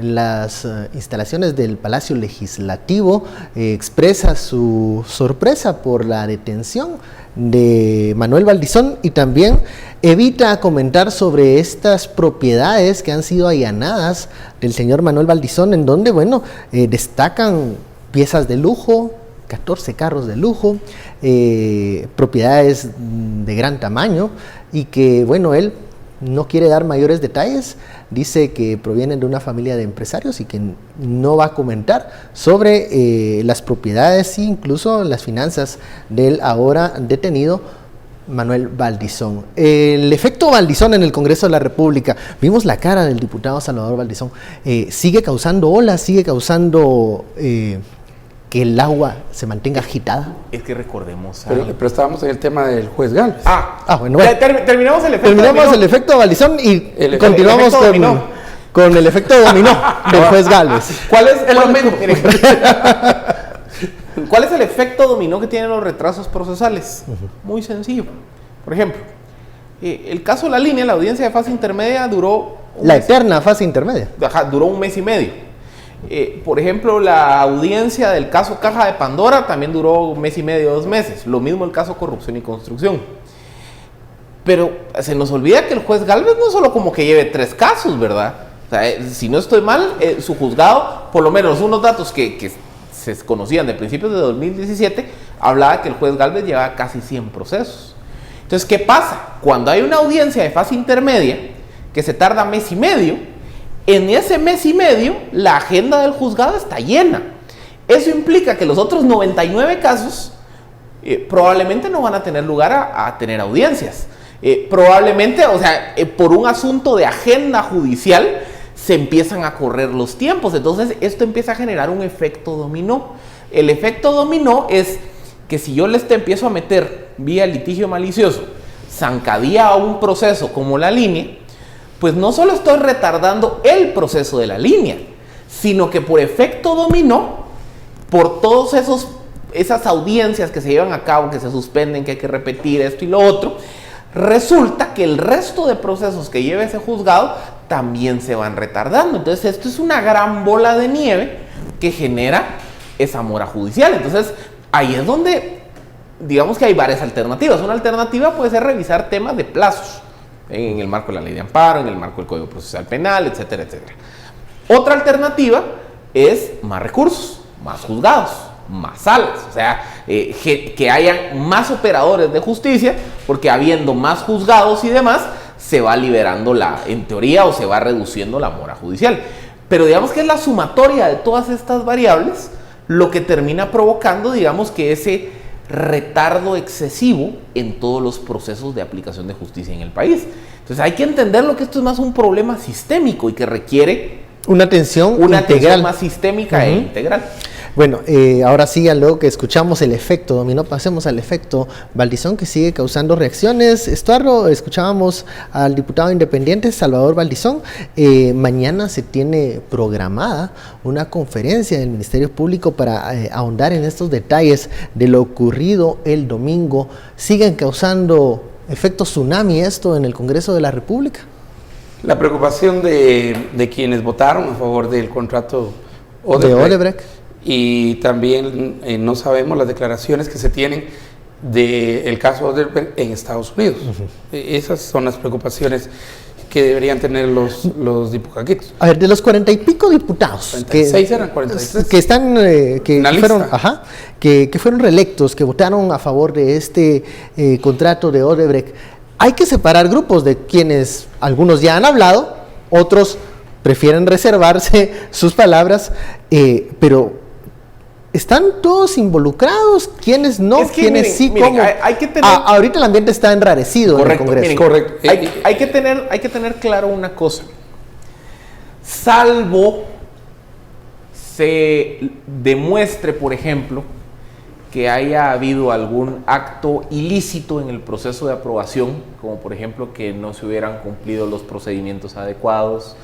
S1: las instalaciones del Palacio Legislativo, expresa su sorpresa por la detención de Manuel Valdizón y también evita comentar sobre estas propiedades que han sido allanadas del señor Manuel Valdizón, en donde, bueno, destacan piezas de lujo, 14 carros de lujo, propiedades de gran tamaño, y que, bueno, él no quiere dar mayores detalles, dice que provienen de una familia de empresarios y que no va a comentar sobre las propiedades e incluso las finanzas del ahora detenido Manuel Valdizón. El efecto Valdizón en el Congreso de la República, vimos la cara del diputado Salvador Valdizón, sigue causando olas, sigue causando que el agua se mantenga agitada.
S4: Es que recordemos...
S5: Pero estábamos en el tema del juez Gálvez.
S1: Bueno.
S4: Terminamos el efecto
S1: Terminamos el efecto Valdizón y continuamos con el efecto dominó del juez Gálvez.
S4: ¿Cuál es el efecto dominó que tienen los retrasos procesales? Muy sencillo. Por ejemplo, el caso de la línea, la audiencia de fase intermedia duró...
S1: eterna fase intermedia.
S4: Duró 1 mes y medio. Por ejemplo, la audiencia del caso Caja de Pandora también duró 1 mes y medio, 2 meses. Lo mismo el caso Corrupción y Construcción. Pero se nos olvida que el juez Gálvez no solo como que lleve 3 casos, ¿verdad? O sea, si no estoy mal, su juzgado, por lo menos unos datos que se conocían de principios de 2017, hablaba que el juez Gálvez llevaba casi 100 procesos. Entonces, ¿qué pasa? Cuando hay una audiencia de fase intermedia que se tarda 1 mes y medio, en ese 1 mes y medio la agenda del juzgado está llena. Eso implica que los otros 99 casos probablemente no van a tener lugar a tener audiencias. Probablemente, o sea, por un asunto de agenda judicial se empiezan a correr los tiempos. Entonces esto empieza a generar un efecto dominó. El efecto dominó es que si yo les empiezo a meter vía litigio malicioso zancadilla a un proceso como la línea, pues no solo estoy retardando el proceso de la línea, sino que por efecto dominó, por todas esas audiencias que se llevan a cabo, que se suspenden, que hay que repetir esto y lo otro, resulta que el resto de procesos que lleva ese juzgado también se van retardando. Entonces esto es una gran bola de nieve que genera esa mora judicial. Entonces ahí es donde, digamos que hay varias alternativas. Una alternativa puede ser revisar temas de plazos, en el marco de la ley de amparo, en el marco del Código Procesal Penal, etcétera, etcétera. Otra alternativa es más recursos, más juzgados, más salas, o sea, que hayan más operadores de justicia, porque habiendo más juzgados y demás, se va liberando en teoría, o se va reduciendo la mora judicial. Pero digamos que es la sumatoria de todas estas variables lo que termina provocando, digamos, que ese retardo excesivo en todos los procesos de aplicación de justicia en el país. Entonces hay que entenderlo que esto es más un problema sistémico y que requiere
S1: una atención
S4: más sistémica e integral.
S1: Bueno, ahora sí, luego que escuchamos el efecto dominó, pasemos al efecto Valdizón, que sigue causando reacciones. Estuardo, escuchábamos al diputado independiente Salvador Valdizón. Mañana se tiene programada una conferencia del Ministerio Público para ahondar en estos detalles de lo ocurrido el domingo. ¿Siguen causando efecto tsunami esto en el Congreso de la República?
S5: La preocupación de quienes votaron a favor del contrato
S1: de Odebrecht.
S5: Y también no sabemos las declaraciones que se tienen del caso Odebrecht en Estados Unidos. Esas son las preocupaciones que deberían tener los dipucaquitos.
S1: A ver, de los 40 y pico diputados
S5: 46 eran 43
S1: que están que fueron reelectos, que votaron a favor de este contrato de Odebrecht, hay que separar grupos de quienes algunos ya han hablado, otros prefieren reservarse sus palabras, pero ¿están todos involucrados? ¿Quiénes no? ¿Quiénes sí?
S4: Miren,
S1: ¿cómo?
S4: hay que tener...
S1: ahorita el ambiente está enrarecido en el Congreso.
S4: Miren, correcto. Hay que tener claro una cosa. Salvo se demuestre, por ejemplo, que haya habido algún acto ilícito en el proceso de aprobación, como por ejemplo que no se hubieran cumplido los procedimientos adecuados,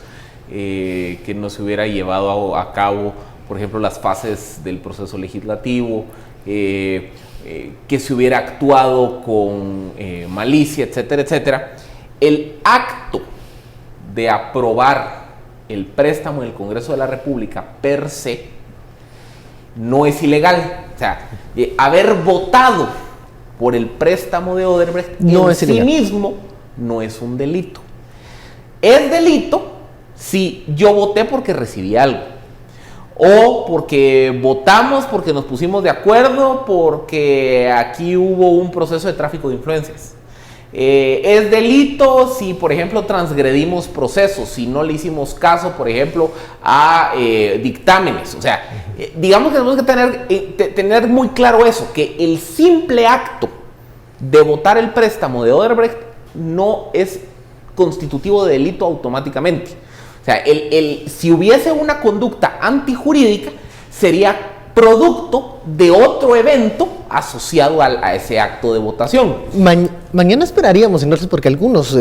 S4: que no se hubiera llevado a cabo, por ejemplo, las fases del proceso legislativo, que se hubiera actuado con malicia, etcétera, etcétera. El acto de aprobar el préstamo en el Congreso de la República per se no es ilegal. O sea, haber votado por el préstamo de Odebrecht
S1: no
S4: en
S1: es
S4: sí
S1: ilegal.
S4: mismo no es un delito. Es delito si yo voté porque recibí algo, o porque votamos porque nos pusimos de acuerdo, porque aquí hubo un proceso de tráfico de influencias. Es delito si, por ejemplo, transgredimos procesos, si no le hicimos caso, por ejemplo, a dictámenes. O sea, digamos que tenemos que tener muy claro eso, que el simple acto de votar el préstamo de Odebrecht no es constitutivo de delito automáticamente. O sea, si hubiese una conducta antijurídica, sería producto de otro evento asociado a ese acto de votación.
S1: Mañana esperaríamos, entonces, porque algunos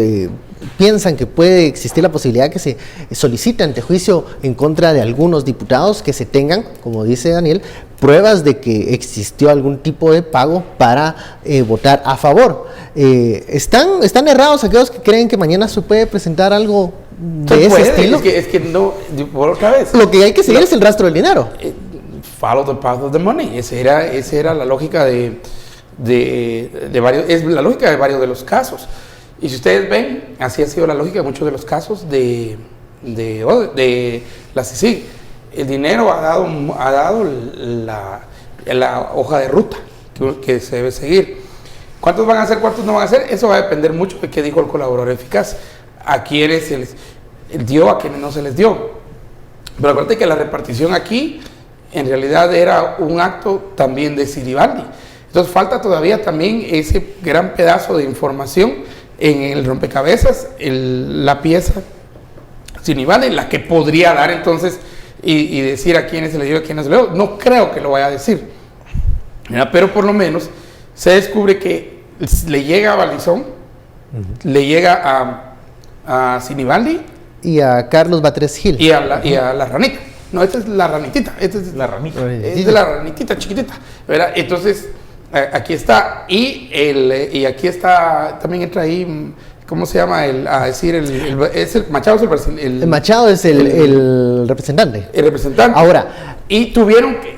S1: piensan que puede existir la posibilidad que se solicite antejuicio en contra de algunos diputados, que se tengan, como dice Daniel, pruebas de que existió algún tipo de pago para votar a favor. ¿Están errados aquellos que creen que mañana se puede presentar algo de ese estilo?
S5: Es que no, por otra vez.
S1: Lo que hay que seguir es el rastro del dinero.
S5: Follow the path of the money. Esa era la lógica de varios, es la lógica de varios de los casos. Y si ustedes ven, así ha sido la lógica de muchos de los casos de la CICIG. El dinero ha dado la hoja de ruta que se debe seguir. ¿Cuántos van a hacer, cuántos no van a hacer? Eso va a depender mucho de qué dijo el colaborador eficaz. A quienes se les dio, a quienes no se les dio. Pero acuérdate que la repartición aquí en realidad era un acto también de Sinibaldi. Entonces falta todavía también ese gran pedazo de información en el rompecabezas, la pieza Sinibaldi, la que podría dar entonces y decir a quiénes se le dio, a quiénes se le dio. No creo que lo vaya a decir, ¿verdad? Pero por lo menos se descubre que le llega a Balizón, le llega a Sinibaldi
S1: y a Carlos Batres Gil
S5: y a la ranita. No, esta es la ranitita. Esta es la ranita. Es de la ranitita chiquitita, ¿verdad? Entonces, aquí está. Y aquí está, también entra ahí, ¿cómo se llama? Machado es el
S1: Machado es el representante.
S5: El representante.
S1: Ahora.
S5: Y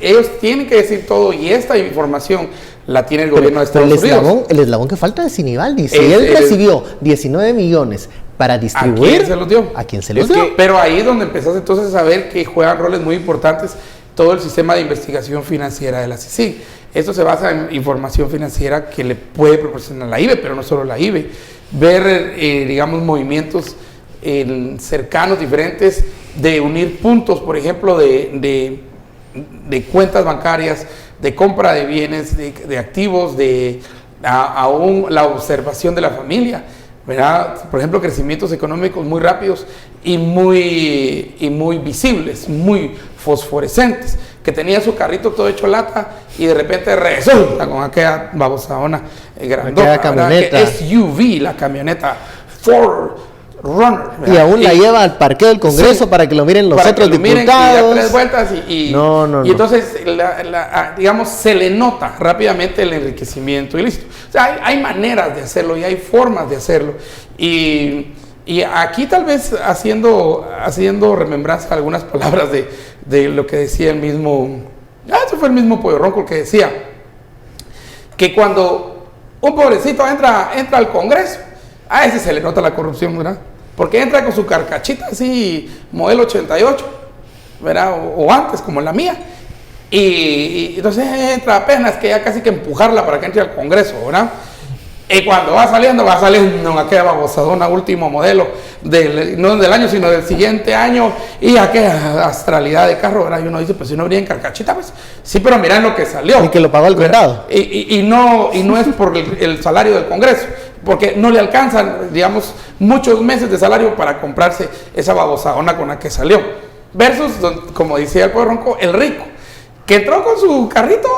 S5: ellos tienen que decir todo, y esta información la tiene el gobierno de Estados Unidos.
S1: El eslabón que falta es Sinibaldi. Si él recibió 19 millones para distribuir,
S5: ¿a quién se los dio?
S1: ¿A quién se los dio?
S5: Pero ahí es donde empezás entonces a ver que juegan roles muy importantes todo el sistema de investigación financiera de la CICIG. Esto se basa en información financiera que le puede proporcionar la IBE, pero no solo la IBE. Ver, digamos, movimientos cercanos, diferentes, de unir puntos, por ejemplo, de cuentas bancarias, de compra de bienes, de activos, aún la observación de la familia, ¿verdad? Por ejemplo, crecimientos económicos muy rápidos y muy visibles, muy fosforescentes, que tenía su carrito todo hecho lata y de repente resulta con aquella babosadona grandota,
S1: camioneta,
S5: SUV, la camioneta Ford Runner, ¿verdad?
S1: Y aún la lleva al parqueo del Congreso para que lo miren los otros diputados.
S5: Y da 3 vueltas y entonces, digamos, se le nota rápidamente el enriquecimiento ilícito. O sea, hay maneras de hacerlo y hay formas de hacerlo. Y Y aquí tal vez haciendo remembranza algunas palabras de lo que decía el mismo, ese fue el mismo Pollo Ronco que decía, que cuando un pobrecito entra al Congreso, a ese se le nota la corrupción, ¿verdad? Porque entra con su carcachita así, modelo 88, ¿verdad? O antes, como la mía. Y entonces entra apenas que ya casi que empujarla para que entre al Congreso, ¿verdad? Y cuando va saliendo aquella babosadona último modelo, no del año, sino del siguiente año, y aquella astralidad de carro, ¿verdad? Y uno dice, pues si no venía en carcachita, pues sí, pero mirá en lo que salió.
S1: Y que lo pagó el Condado.
S5: Y no es por el salario del Congreso, porque no le alcanzan, digamos, muchos meses de salario para comprarse esa babosadona con la que salió. Versus, como decía el Pollo Ronco, el rico, que entró con su carrito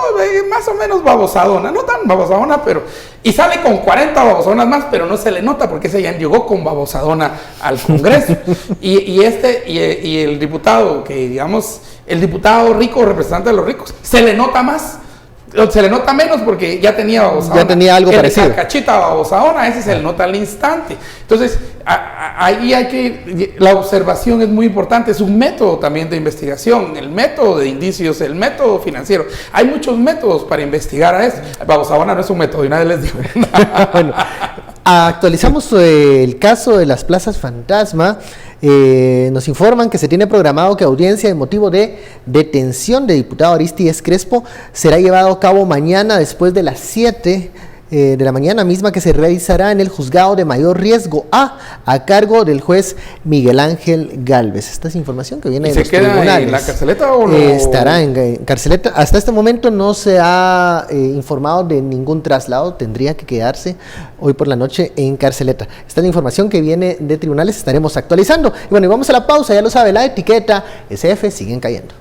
S5: más o menos babosadona, no tan babosadona, pero... Y sale con 40 babosadonas más, pero no se le nota porque ese ya llegó con babosadona al Congreso. y el diputado, que digamos, el diputado rico, representante de los ricos, se le nota más. Se le nota menos porque ya tenía babosadona.
S1: Ya tenía algo parecido.
S5: La cachita babosadona, ese se le nota al instante. Entonces, ahí la observación es muy importante, es un método también de investigación, el método de indicios, el método financiero. Hay muchos métodos para investigar a esto. Babosadona no es un método y nadie les dijo.
S1: Bueno, actualizamos el caso de las plazas fantasma. Nos informan que se tiene programado que audiencia de motivo de detención de diputado Aristides Crespo será llevado a cabo mañana después de las 7 de la mañana misma, que se realizará en el juzgado de mayor riesgo A cargo del juez Miguel Ángel Gálvez. Esta es información que viene de los tribunales.
S5: ¿Se queda en la carceleta o no?
S1: Estará en carceleta. Hasta este momento no se ha informado de ningún traslado, tendría que quedarse hoy por la noche en carceleta. Esta es la información que viene de tribunales, estaremos actualizando. Y bueno, y vamos a la pausa, ya lo sabe, la etiqueta SF siguen cayendo.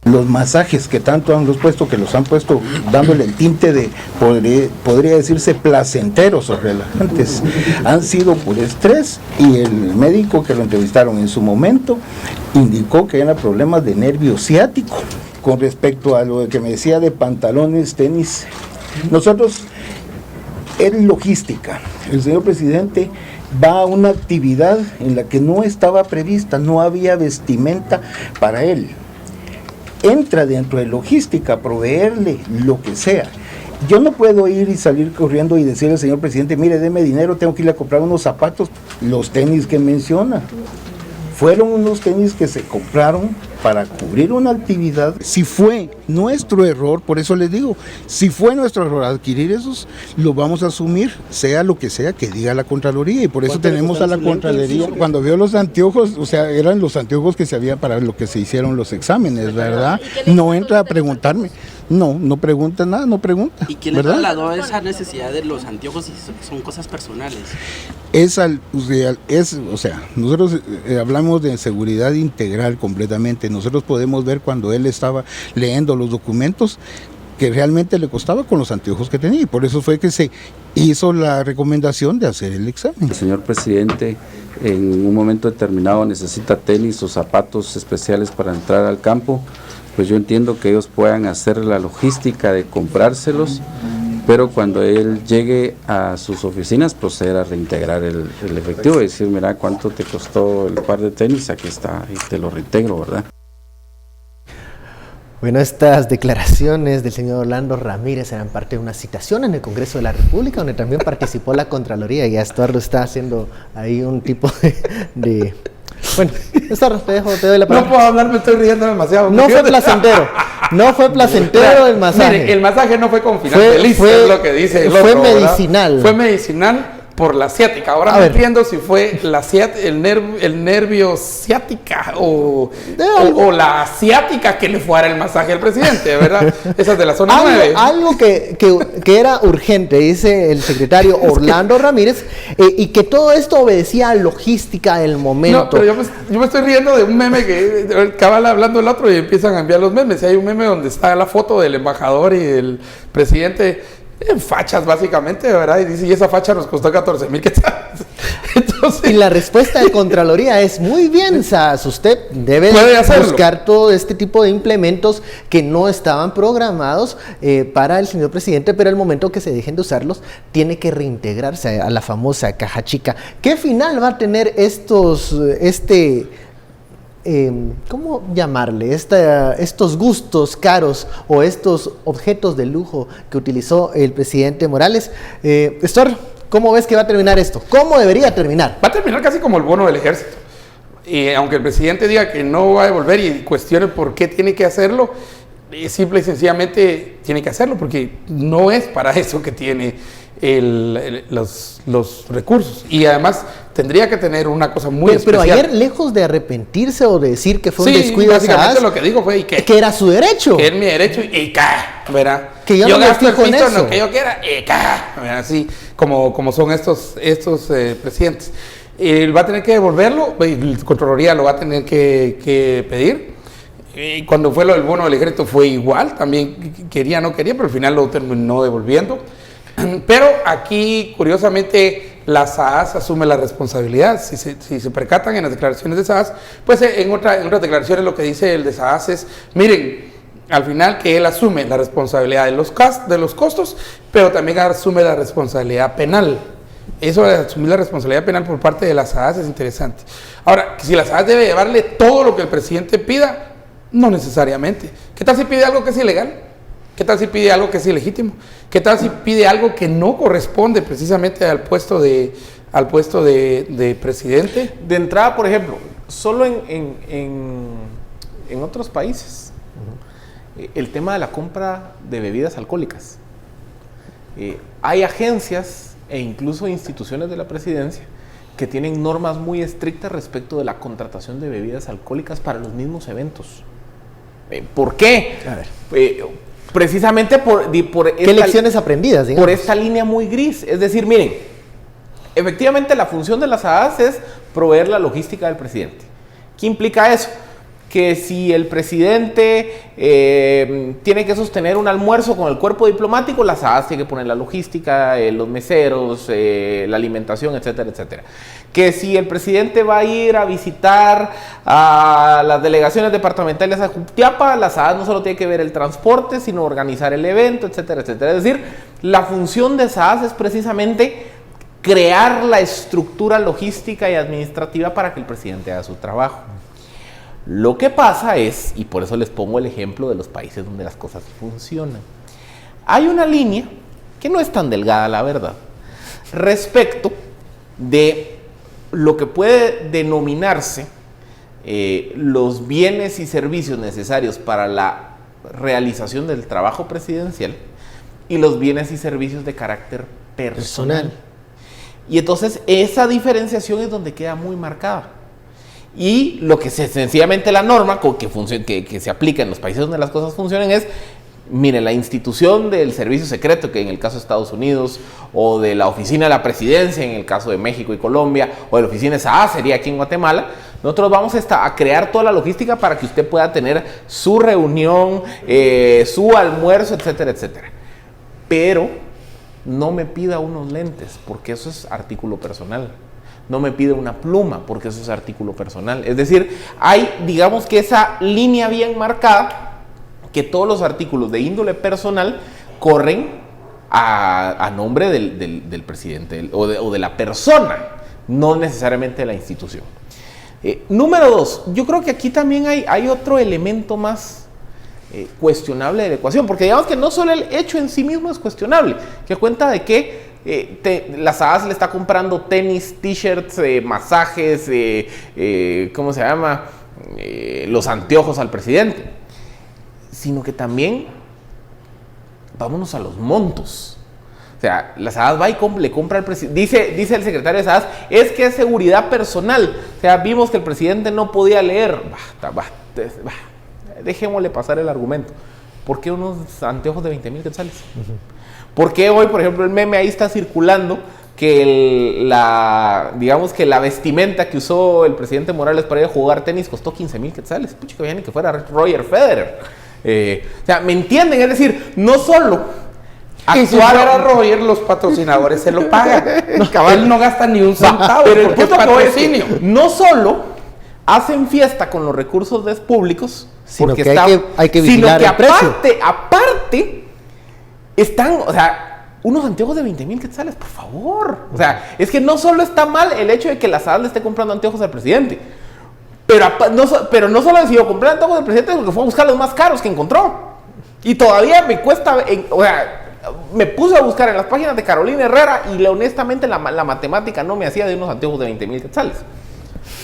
S13: Los masajes que tanto han puesto, que los han puesto dándole el tinte de, podría decirse, placenteros o relajantes, han sido por estrés, y el médico que lo entrevistaron en su momento indicó que eran problemas de nervio ciático. Con respecto a lo que me decía de pantalones, tenis, nosotros, en logística, el señor presidente va a una actividad en la que no estaba prevista, no había vestimenta para él. Entra dentro de logística, proveerle lo que sea. Yo no puedo ir y salir corriendo y decirle al señor presidente, mire, deme dinero, tengo que ir a comprar unos zapatos. Los tenis que menciona fueron unos tenis que se compraron para cubrir una actividad. Si fue nuestro error, por eso les digo, si fue nuestro error adquirir esos, lo vamos a asumir, sea lo que sea que diga la Contraloría, y por eso tenemos a la Contraloría. Cuando vio los anteojos, o sea, eran los anteojos que se había para lo que se hicieron los exámenes, ¿verdad? No entra a preguntarme. No pregunta nada, no pregunta.
S14: ¿Y quién le trasladó esa necesidad de los anteojos si son cosas personales? Nosotros hablamos de seguridad integral completamente. Nosotros podemos ver cuando él estaba leyendo los documentos que realmente le costaba con los anteojos que tenía, y por eso fue que se hizo la recomendación de hacer el examen.
S15: El señor presidente en un momento determinado necesita tenis o zapatos especiales para entrar al campo, pues yo entiendo que ellos puedan hacer la logística de comprárselos, pero cuando él llegue a sus oficinas proceder a reintegrar el efectivo y decir, mira, ¿cuánto te costó el par de tenis? Aquí está, y te lo reintegro, ¿verdad?
S1: Bueno, estas declaraciones del señor Orlando Ramírez eran parte de una citación en el Congreso de la República, donde también participó la Contraloría, y Estuardo está haciendo ahí un tipo de... Bueno, Estuardo, te doy la palabra.
S5: No puedo hablar, me estoy riendo demasiado.
S1: No fue placentero, no fue placentero el masaje.
S5: Mire, el masaje no fue con final feliz, es lo que dice el
S1: fue
S5: otro,
S1: medicinal.
S5: ¿verdad? Fue medicinal, por la ciática. Ahora no entiendo si fue el nervio ciática o la ciática que le fuera el masaje al presidente, ¿verdad? Esa es de la zona 9.
S1: Algo que era urgente, dice el secretario Orlando Ramírez, y que todo esto obedecía a logística del momento.
S5: No, pero yo me estoy riendo de un meme que cabal hablando el otro y empiezan a enviar los memes. Y hay un meme donde está la foto del embajador y del presidente en fachas básicamente, ¿verdad? Y dice, y esa facha nos costó 14,000 quetzales. Entonces,
S1: y la respuesta de Contraloría es muy bien, SAS, usted debe buscar todo este tipo de implementos que no estaban programados para el señor presidente, pero al momento que se dejen de usarlos, tiene que reintegrarse a la famosa caja chica. ¿Qué final va a tener ¿cómo llamarle? Estos gustos caros o estos objetos de lujo que utilizó el presidente Morales? Stuart, ¿cómo ves que va a terminar esto? ¿Cómo debería terminar?
S5: Va a terminar casi como el bono del ejército. Y aunque el presidente diga que no va a devolver y cuestione por qué tiene que hacerlo, simple y sencillamente tiene que hacerlo porque no es para eso que tiene los recursos. Y además tendría que tener una cosa muy especial.
S1: Pero ayer, lejos de arrepentirse o de decir que fue un descuido,
S5: básicamente lo que dijo fue
S1: que era su derecho.
S5: Que es mi derecho y ¿verdad?
S1: Que yo no
S5: gasto el
S1: fijo
S5: pisto
S1: en eso.
S5: Lo que yo quiera así como son estos presidentes. Él va a tener que devolverlo, el Contraloría lo va a tener que pedir. Y cuando fue lo del bono del ejército fue igual, también no quería, pero al final lo terminó devolviendo. Pero aquí, curiosamente, la SAS asume la responsabilidad. Si se percatan en las declaraciones de SAS, pues en otras declaraciones lo que dice el de SAS es, miren, al final que él asume la responsabilidad de los costos, pero también asume la responsabilidad penal. Eso de asumir la responsabilidad penal por parte de la SAS es interesante. Ahora, si la SAS debe llevarle todo lo que el presidente pida, no necesariamente. ¿Qué tal si pide algo que es ilegal? ¿Qué tal si pide algo que es ilegítimo? ¿Qué tal si pide algo que no corresponde precisamente al puesto de presidente?
S4: De entrada, por ejemplo, solo en otros países, el tema de la compra de bebidas alcohólicas. Hay agencias e incluso instituciones de la presidencia que tienen normas muy estrictas respecto de la contratación de bebidas alcohólicas para los mismos eventos. ¿Por qué?
S1: A ver.
S4: Precisamente por
S1: ¿qué lecciones aprendidas, digamos?
S4: Por esta línea muy gris. Es decir, miren, efectivamente la función de las SAS es proveer la logística del presidente. ¿Qué implica eso? Que si el presidente tiene que sostener un almuerzo con el cuerpo diplomático, la SAS tiene que poner la logística, los meseros, la alimentación, etcétera, etcétera. Que si el presidente va a ir a visitar a las delegaciones departamentales a Jutiapa, la SAS no solo tiene que ver el transporte, sino organizar el evento, etcétera, etcétera. Es decir, la función de SAS es precisamente crear la estructura logística y administrativa para que el presidente haga su trabajo. Lo que pasa es, y por eso les pongo el ejemplo de los países donde las cosas funcionan, hay una línea que no es tan delgada, la verdad, respecto de lo que puede denominarse los bienes y servicios necesarios para la realización del trabajo presidencial y los bienes y servicios de carácter personal. Y entonces esa diferenciación es donde queda muy marcada. Y lo que sencillamente la norma que se aplica en los países donde las cosas funcionan es, miren, la institución del servicio secreto, que en el caso de Estados Unidos, o de la oficina de la presidencia, en el caso de México y Colombia, o de la oficina de SAS, sería aquí en Guatemala, nosotros vamos a crear toda la logística para que usted pueda tener su reunión, su almuerzo, etcétera, etcétera. Pero no me pida unos lentes, porque eso es artículo personal. No me pide una pluma, porque eso es artículo personal. Es decir, hay, digamos que esa línea bien marcada, que todos los artículos de índole personal corren a nombre del presidente o de la persona, no necesariamente de la institución. Número 2, yo creo que aquí también hay otro elemento más cuestionable de la ecuación, porque digamos que no solo el hecho en sí mismo es cuestionable, que cuenta de que la SAS le está comprando tenis, t-shirts, masajes, ¿cómo se llama? Los anteojos al presidente, sino que también vámonos a los montos. sea, la SAAS va y le compra al presidente. Dice el secretario de SAAS, es que es seguridad personal. O sea, vimos que el presidente no podía leer. Dejémosle pasar el argumento. ¿Por qué unos anteojos de 20,000 quetzales? ¿Por qué hoy, por ejemplo, el meme ahí está circulando que digamos que la vestimenta que usó el presidente Morales para ir a jugar tenis costó 15,000 quetzales? Pucha, que viene que fuera Roger Federer. O sea, ¿me entienden? Es decir, no solo...
S5: Y si fuera Roger, los patrocinadores se lo pagan. Él no gasta ni un centavo.
S4: Pero el punto que voy es que no solo hacen fiesta con los recursos públicos,
S1: sino que hay que vigilar
S4: sino que
S1: el precio.
S4: aparte están, o sea, unos anteojos de 20,000 quetzales, por favor. O sea, es que no solo está mal el hecho de que la SAAS le esté comprando anteojos al presidente, pero no solo decidió comprar anteojos al presidente porque fue a buscar los más caros que encontró. Y todavía me cuesta, o sea, me puse a buscar en las páginas de Carolina Herrera y honestamente la matemática no me hacía de unos anteojos de 20,000 quetzales.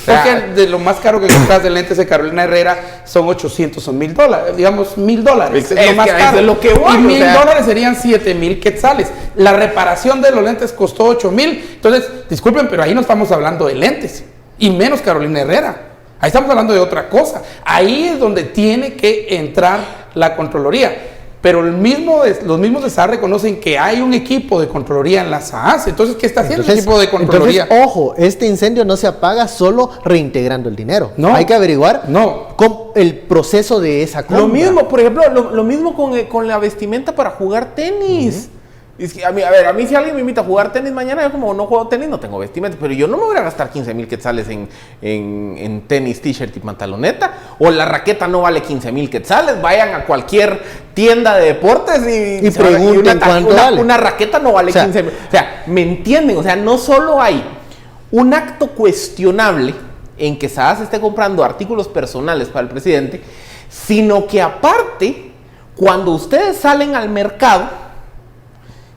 S5: Porque de lo más caro que compras de lentes de Carolina Herrera son 800 o $1,000, digamos $1,000. Es lo más caro.
S4: Es lo que voy,
S5: y $1,000 serían 7,000 quetzales. La reparación de los lentes costó 8,000. Entonces, disculpen, pero ahí no estamos hablando de lentes. Y menos Carolina Herrera. Ahí estamos hablando de otra cosa. Ahí es donde tiene que entrar la Contraloría. Pero los mismos de SAAS reconocen que hay un equipo de Contraloría en la SAAS. Entonces, ¿qué está haciendo el equipo de Contraloría?
S1: Entonces, ojo, este incendio no se apaga solo reintegrando el dinero.
S5: No.
S1: Hay que averiguar el proceso de esa compra.
S4: Lo mismo, por ejemplo, lo mismo con la vestimenta para jugar tenis. Es que a mí si alguien me invita a jugar tenis mañana, yo como no juego tenis, no tengo vestimenta, pero yo no me voy a gastar 15,000 quetzales en tenis, t-shirt y pantaloneta, o la raqueta no vale 15,000 quetzales, vayan a cualquier tienda de deportes y
S1: pregunten cuánto vale.
S4: Una raqueta no vale 15,000, o sea, ¿me entienden? O sea, no solo hay un acto cuestionable en que SAAS esté comprando artículos personales para el presidente, sino que aparte, cuando ustedes salen al mercado,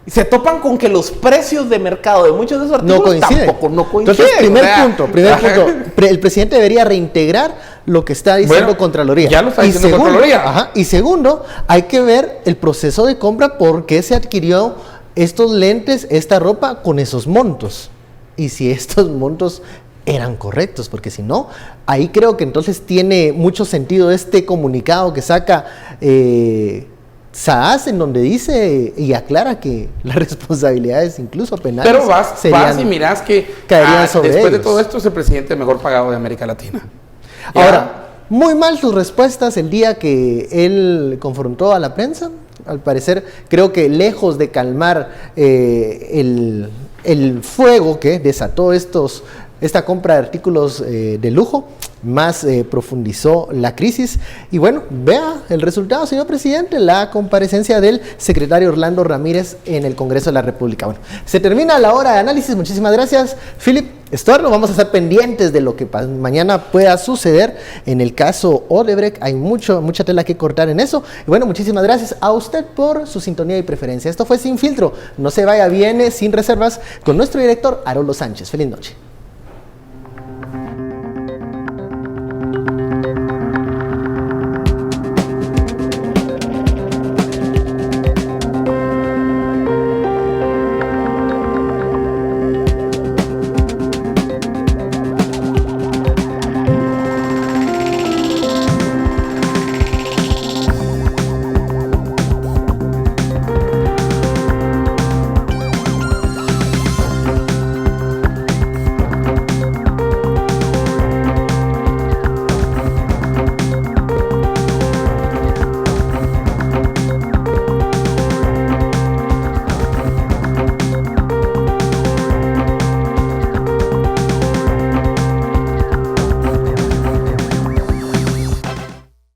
S4: se topan con que los precios de mercado de muchos de esos artículos tampoco no coinciden.
S1: Entonces, primer punto, el presidente debería reintegrar lo que está diciendo Contraloría.
S5: Ya lo está diciendo Contraloría.
S1: Y segundo, hay que ver el proceso de compra, por qué se adquirió estos lentes, esta ropa con esos montos. Y si estos montos eran correctos, porque si no, ahí creo que entonces tiene mucho sentido este comunicado que saca SAAS, en donde dice y aclara que las responsabilidades incluso penales.
S5: Pero vas y mirás que después
S1: ellos.
S5: de todo esto es el presidente mejor pagado de América Latina.
S1: Ahora, muy mal sus respuestas el día que él confrontó a la prensa. Al parecer, creo que lejos de calmar el fuego que desató esta compra de artículos de lujo, más profundizó la crisis. Y bueno, vea el resultado, señor presidente, la comparecencia del secretario Orlando Ramírez en el Congreso de la República. Bueno, se termina la hora de análisis. Muchísimas gracias, Philip Estorno. Vamos a estar pendientes de lo que mañana pueda suceder en el caso Odebrecht. Hay mucha tela que cortar en eso. Y bueno, muchísimas gracias a usted por su sintonía y preferencia. Esto fue Sin Filtro. No se vaya, viene Sin Reservas con nuestro director Haroldo Sánchez. Feliz noche.